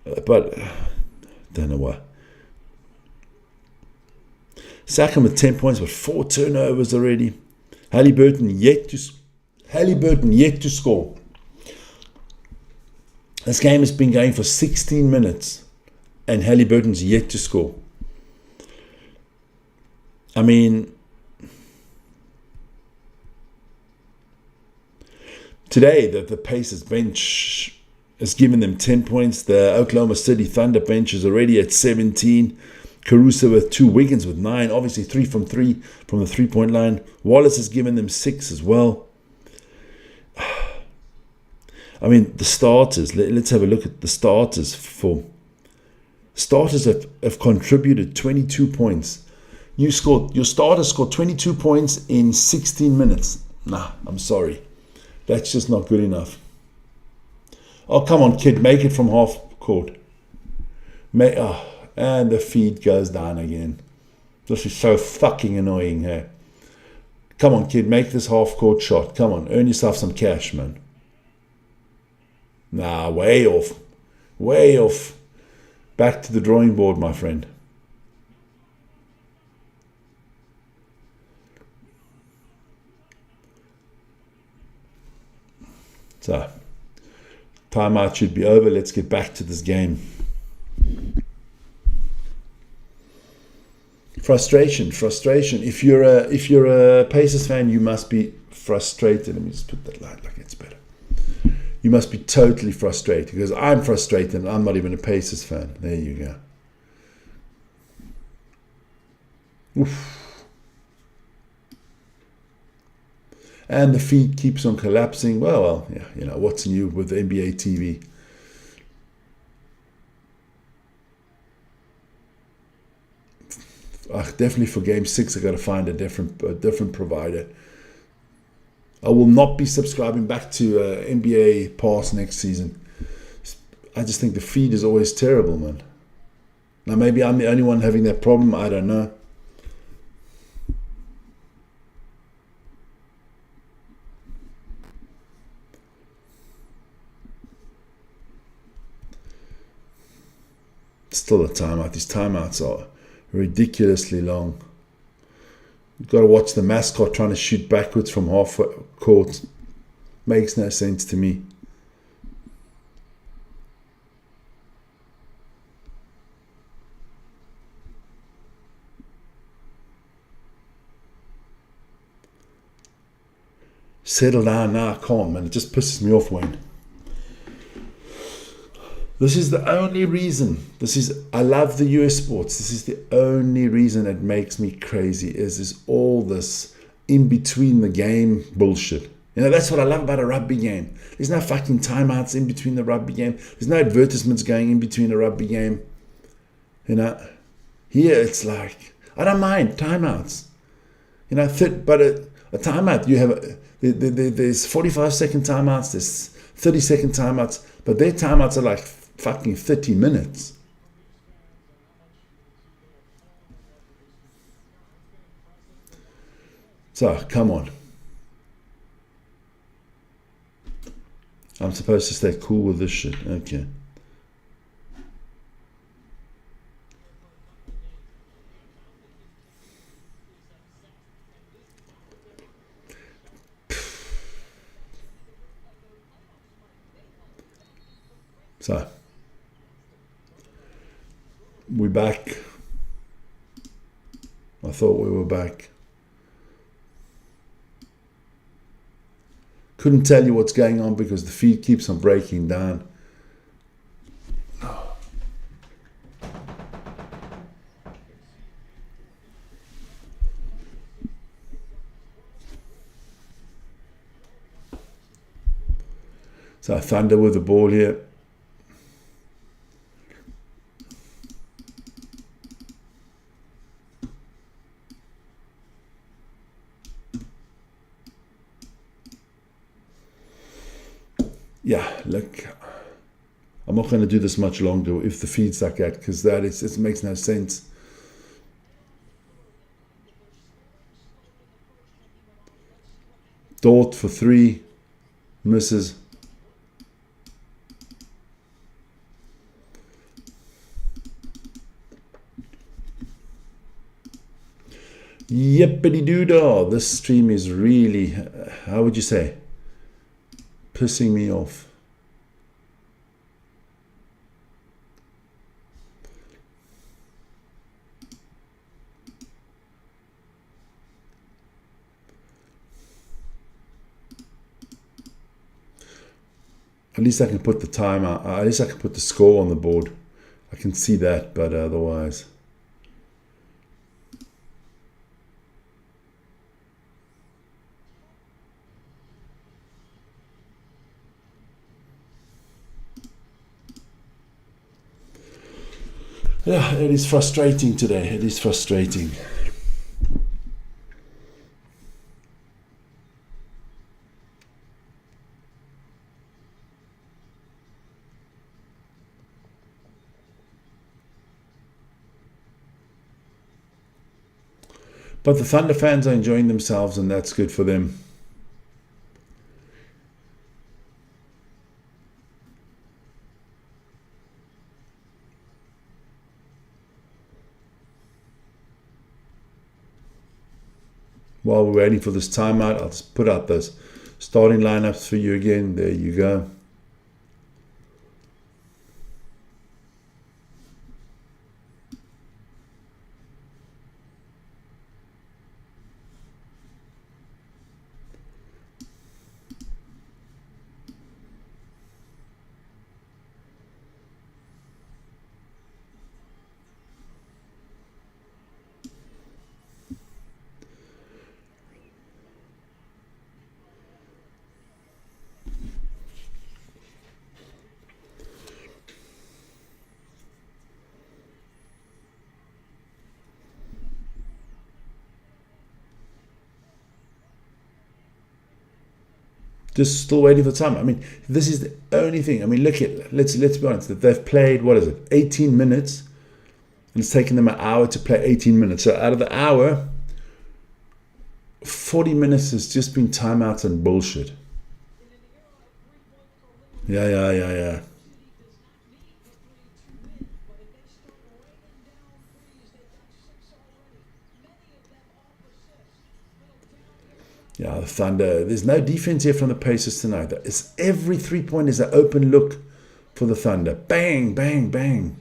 But, don't know why. Siakam with 10 points, but 4 turnovers already. Halliburton yet to score. This game has been going for 16 minutes, and Halliburton's yet to score. I mean, today the Pacers bench has given them 10 points. The Oklahoma City Thunder bench is already at 17. Caruso with 2, Wiggins with 9, obviously 3 from the 3-point line. Wallace has given them 6 as well. I mean, the starters, let's have a look at the starters. Starters have contributed 22 points. Your starters scored 22 points in 16 minutes. Nah, I'm sorry. That's just not good enough. Oh, come on, kid, make it from half court. And the feed goes down again. This is so fucking annoying, hey? Come on, kid, make this half-court shot. Come on, earn yourself some cash, man. Nah, way off. Way off. Back to the drawing board, my friend. So, timeout should be over. Let's get back to this game. Frustration. If you're a Pacers fan, you must be frustrated. Let me just put that light like it's better. You must be totally frustrated, because I'm frustrated and I'm not even a Pacers fan. There you go. Oof. And the feed keeps on collapsing. Well, yeah, you know, what's new with the NBA TV? Definitely for Game 6, I got to find a different provider. I will not be subscribing back to NBA Pass next season. I just think the feed is always terrible, man. Now, maybe I'm the only one having that problem. I don't know. Still a timeout. These timeouts are ridiculously long. You've got to watch the mascot trying to shoot backwards from half court. Makes no sense to me. Settle down now, calm, and it just pisses me off, Wayne. This is the only reason. I love the US sports. This is the only reason it makes me crazy is all this in between the game bullshit. That's what I love about a rugby game. There's no fucking timeouts in between the rugby game. There's no advertisements going in between a rugby game. Here it's like, I don't mind timeouts. But a timeout, you have, there's 45-second timeouts, there's 30-second timeouts, but their timeouts are like fucking 30 minutes. So, come on. I'm supposed to stay cool with this shit. Okay. So, we're back. I thought we were back. Couldn't tell you what's going on because the feed keeps on breaking down. So Thunder with the ball here. Yeah, look, I'm not going to do this much longer if the feed's like that, because it makes no sense. Dort for 3, misses. Yippity doo-dah. This stream is really, how would you say, pissing me off. At least I can put the time out. At least I can put the score on the board. I can see that, but otherwise. Yeah, it is frustrating today. It is frustrating. But the Thunder fans are enjoying themselves, and that's good for them. While we're waiting for this timeout, I'll just put out those starting lineups for you again. There you go. Just still waiting for time. I mean, this is the only thing. I mean, look at, let's be honest. They've played, 18 minutes, and it's taken them an hour to play 18 minutes. So out of the hour, 40 minutes has just been timeouts and bullshit. Yeah. Yeah, the Thunder. There's no defense here from the Pacers tonight. It's every 3-point is an open look for the Thunder. Bang, bang, bang.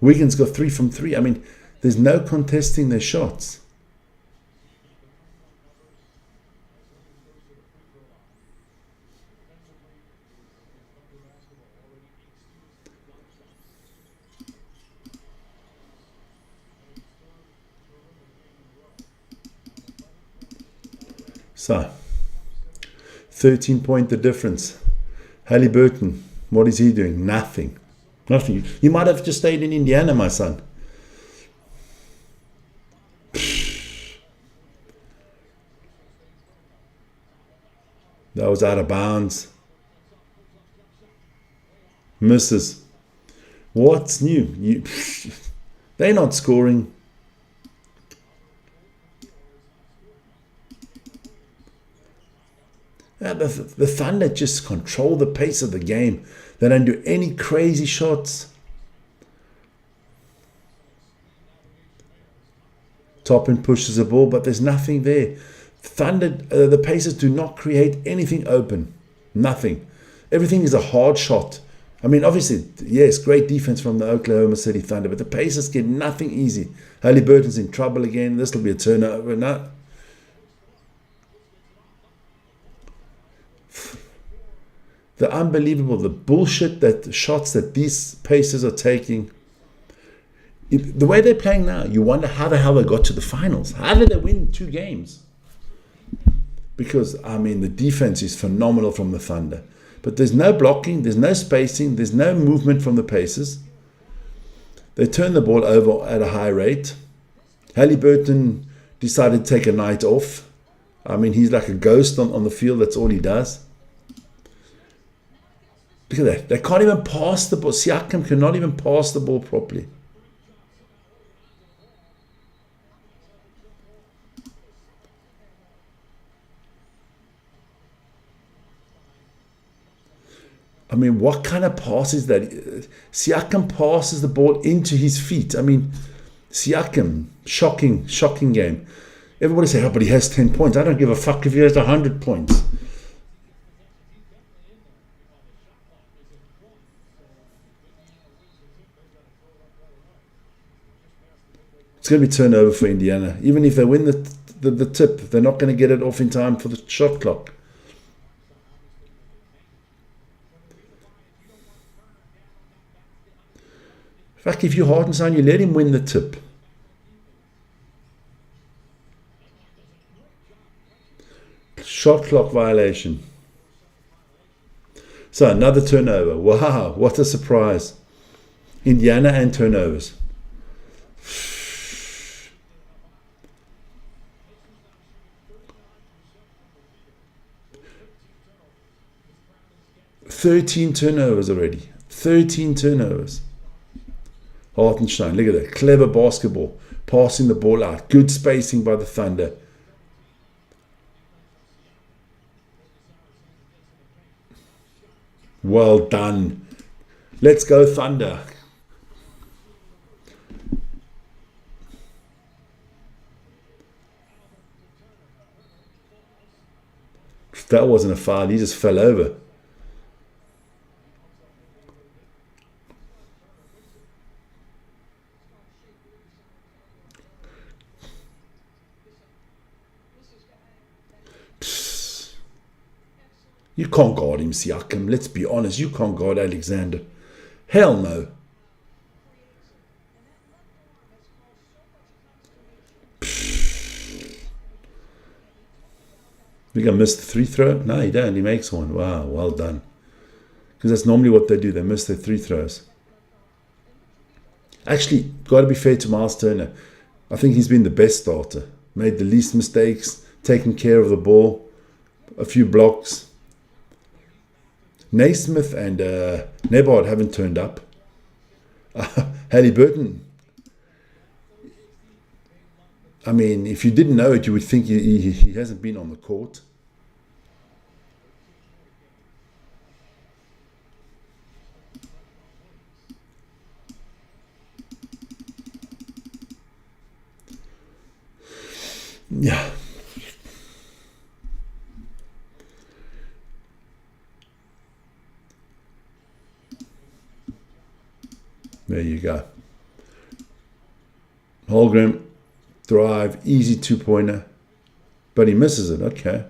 Wiggins got 3 from 3. I mean, there's no contesting their shots. So, 13-point the difference. Halliburton, what is he doing? Nothing. Nothing. You might have just stayed in Indiana, my son. That was out of bounds. Misses. What's new? They're not scoring. The Thunder just control the pace of the game. They don't do any crazy shots. Toppin pushes the ball, but there's nothing there. Thunder, the Pacers do not create anything open. Nothing. Everything is a hard shot. I mean, obviously, yes, great defense from the Oklahoma City Thunder, but the Pacers get nothing easy. Halliburton's in trouble again. This will be a turnover. No. The unbelievable, the bullshit that shots that these Pacers are taking. The way they're playing now, you wonder how the hell they got to the finals. How did they win 2 games? Because, I mean, the defense is phenomenal from the Thunder. But there's no blocking, there's no spacing, there's no movement from the Pacers. They turn the ball over at a high rate. Halliburton decided to take a night off. I mean, he's like a ghost on the field. That's all he does. Look at that. They can't even pass the ball. Siakam cannot even pass the ball properly. I mean, what kind of pass is that? Siakam passes the ball into his feet. I mean, Siakam, shocking game. Everybody say, oh, but he has 10 points. I don't give a fuck if he has 100 points. It's going to be turnover for Indiana. Even if they win the tip, they're not going to get it off in time for the shot clock. In fact, if you Hartenstein, you let him win the tip. Shot clock violation. So another turnover. Wow, what a surprise. Indiana and turnovers. "13 turnovers already. 13 turnovers. Hartenstein, look at that. Clever basketball. Passing the ball out. Good spacing by the Thunder. Well done. Let's go, Thunder. That wasn't a foul. He just fell over. You can't guard him, Siakam. Let's be honest. You can't guard Alexander. Hell no. You gonna miss the free throw? No, he don't. He makes one. Wow, well done. Because that's normally what they do. They miss their free throws. Actually, got to be fair to Miles Turner. I think he's been the best starter. Made the least mistakes. Taken care of the ball. A few blocks. Naismith and Nebard haven't turned up. Halliburton. I mean, if you didn't know it, you would think he hasn't been on the court. Yeah. There you go. Holmgren, drive, easy 2-pointer. But he misses it. Okay.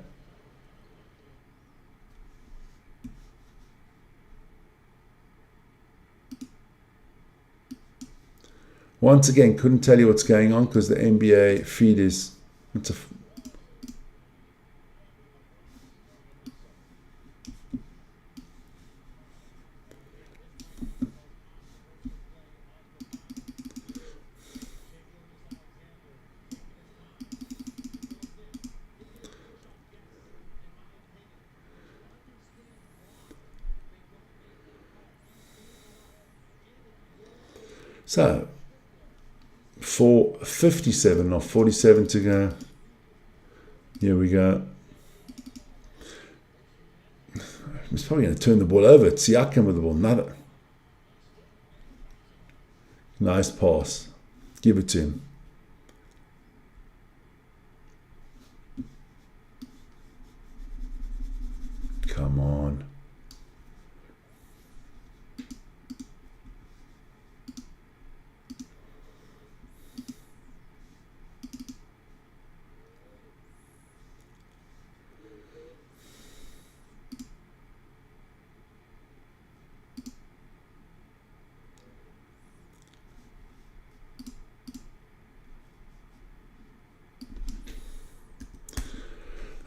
Once again, couldn't tell you what's going on because the NBA feed is... So, 4:57 or 47 to go. Here we go. He's probably going to turn the ball over. It's Siakam with the ball. Another. Nice pass. Give it to him. Come on.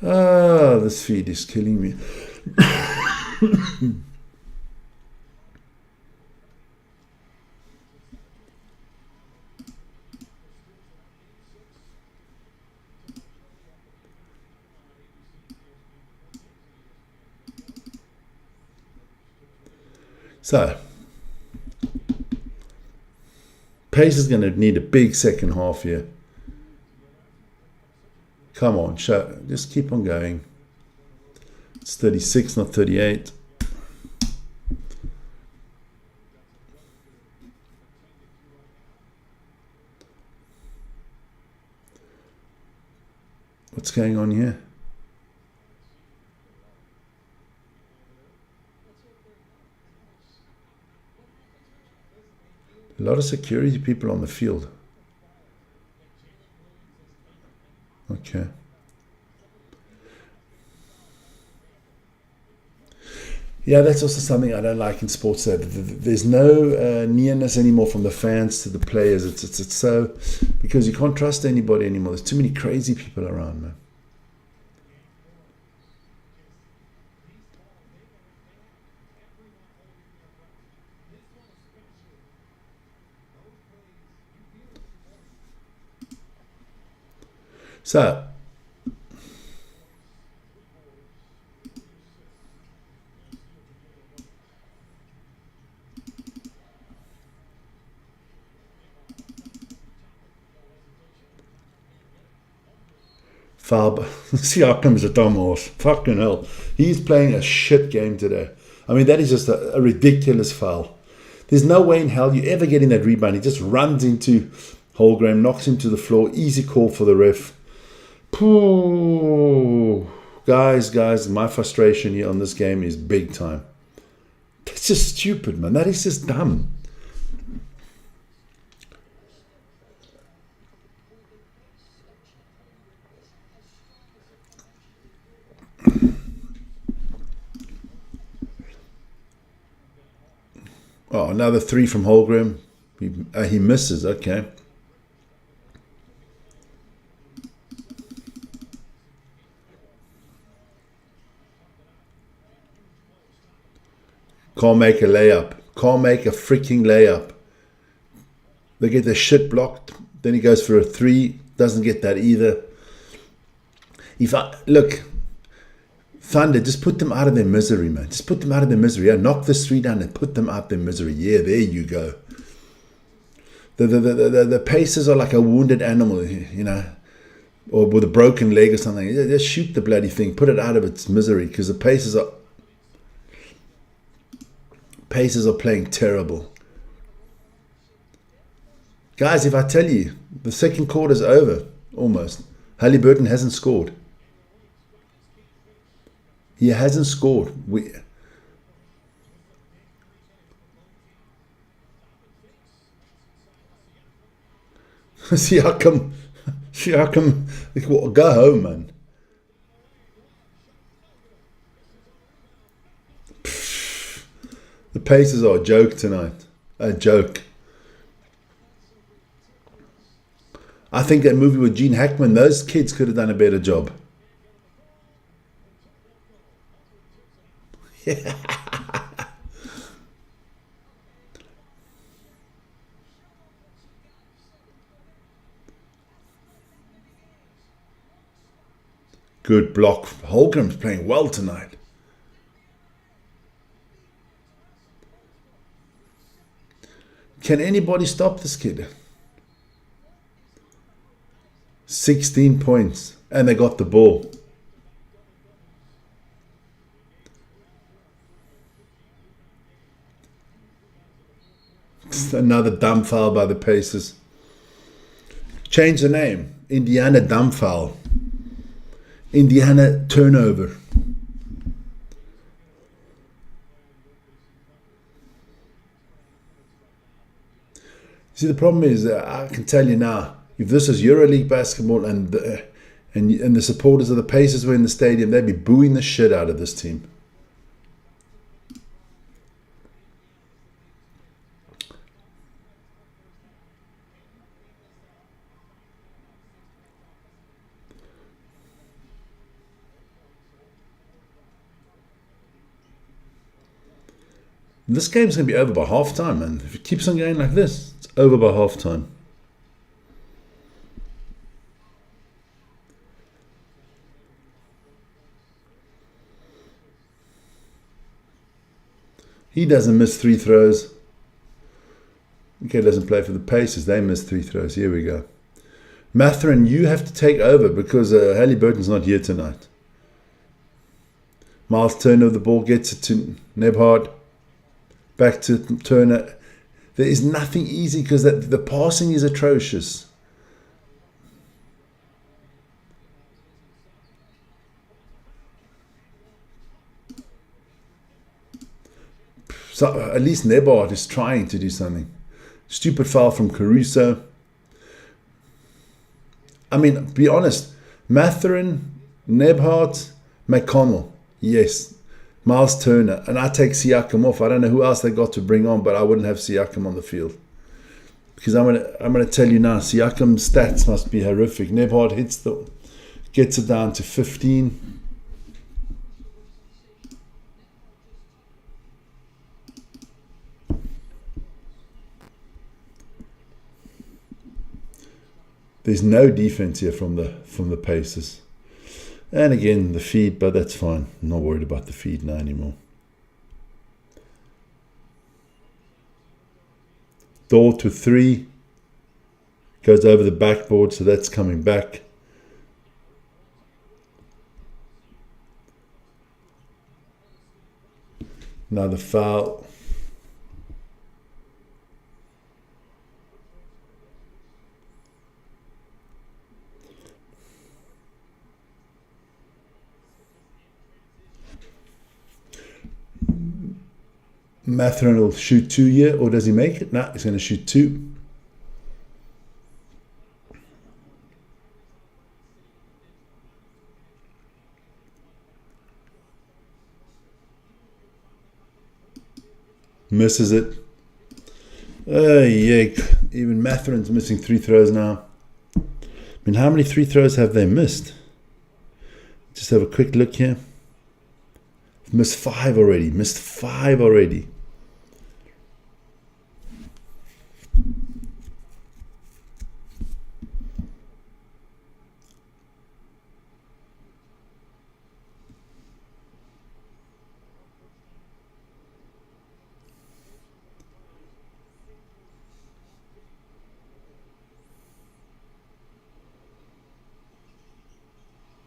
Ah, this feed is killing me. So, Pace is going to need a big second half here. Come on, just keep on going. It's 36, not 38. What's going on here? A lot of security people on the field. Okay. Yeah, that's also something I don't like in sports. There's no nearness anymore from the fans to the players. It's so, because you can't trust anybody anymore. There's too many crazy people around, man. So, Fab, Siakam's a dumbass. Fucking hell. He's playing a shit game today. I mean, that is just a ridiculous foul. There's no way in hell you ever getting that rebound. He just runs into Holmgren, knocks him to the floor. Easy call for the ref. Pooh. Guys, my frustration here on this game is big time. That's just stupid, man. That is just dumb. Oh, another three from Holmgren. He misses. Okay. Can't make a layup. Can't make a freaking layup. They get their shit blocked. Then he goes for a three. Doesn't get that either. Look, Thunder, just put them out of their misery, man. Just put them out of their misery. Yeah, knock this three down and put them out of their misery. Yeah, there you go. The Pacers are like a wounded animal, you know, or with a broken leg or something. Just shoot the bloody thing. Put it out of its misery, because the Pacers are playing terrible. Guys, if I tell you, the second quarter's over, almost. Halliburton hasn't scored. He hasn't scored. Siakam, go home, man. The Pacers are a joke tonight. A joke. I think that movie with Gene Hackman, those kids could have done a better job. Yeah. Good block. Holmgren's playing well tonight. Can anybody stop this kid? 16 points. And they got the ball. Another dumb foul by the Pacers. Change the name. Indiana dumb foul. Indiana turnover. See, the problem is, I can tell you now, if this is EuroLeague basketball and the supporters of the Pacers were in the stadium, they'd be booing the shit out of this team. This game's going to be over by halftime, man. If it keeps on going like this, it's over by halftime. He doesn't miss 3 throws. Okay, doesn't play for the Pacers. They miss 3 throws. Here we go. Mathurin, you have to take over because Halliburton's not here tonight. Miles Turner of the ball gets it to Nebhard. Back to Turner. There is nothing easy because the passing is atrocious. So at least Nebhard is trying to do something. Stupid foul from Caruso. I mean, be honest. Mathurin, Nebhard, McConnell. Yes. Miles Turner. And I take Siakam off. I don't know who else they got to bring on, but I wouldn't have Siakam on the field. Because I'm gonna tell you now, Siakam's stats must be horrific. Nebhard gets it down to 15. There's no defense here from the Pacers. And again, the feed, but that's fine. I'm not worried about the feed now anymore. Dort to 3. Goes over the backboard, so that's coming back. Another foul. Mathurin will shoot 2 here, or does he make it? No, he's going to shoot 2. Misses it. Yeah, even Mathurin's missing 3 throws now. I mean, how many 3 throws have they missed? Just have a quick look here. Missed 5 already. Missed 5 already.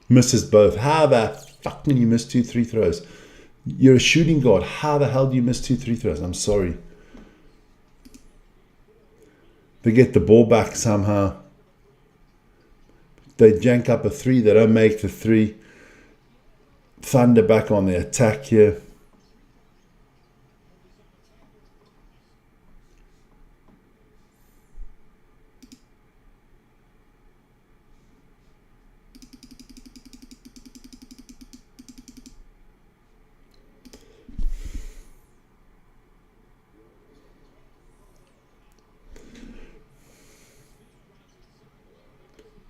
Misses both. How the fuck can you miss 2 3 throws? You're a shooting guard. How the hell do you miss 2 3 throws? I'm sorry. They get the ball back somehow. They jank up a 3. They don't make the 3. Thunder back on the attack here.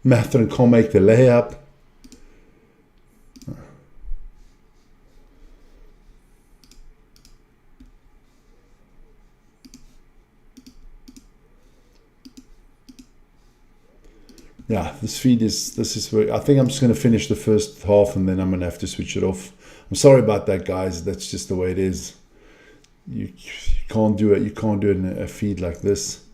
Mathurin can't make the layup. Yeah, this is where I think I'm just going to finish the first half and then I'm going to have to switch it off. I'm sorry about that, guys. That's just the way it is. You can't do it. You can't do it in a feed like this.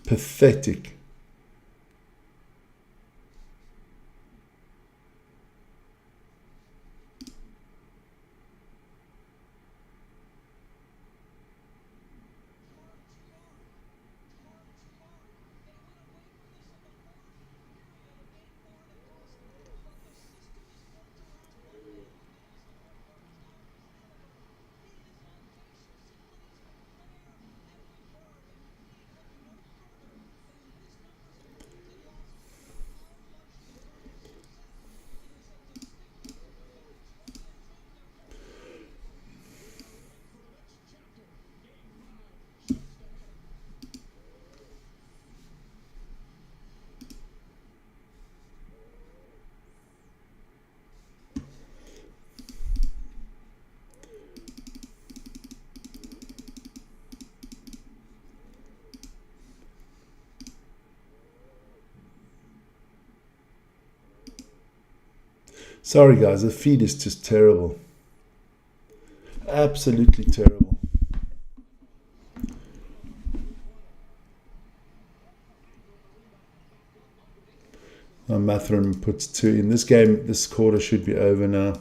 Pathetic. Sorry guys, the feed is just terrible. Absolutely terrible. Matherin puts 2 in. This game, this quarter should be over now.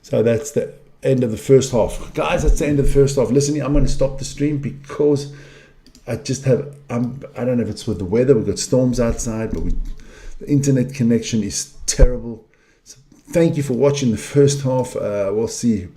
So that's the end of the first half. Guys, that's the end of the first half. Listen, I'm going to stop the stream because I just have, I don't know if it's with the weather. We've got storms outside, but the internet connection is terrible. So thank you for watching the first half. We'll see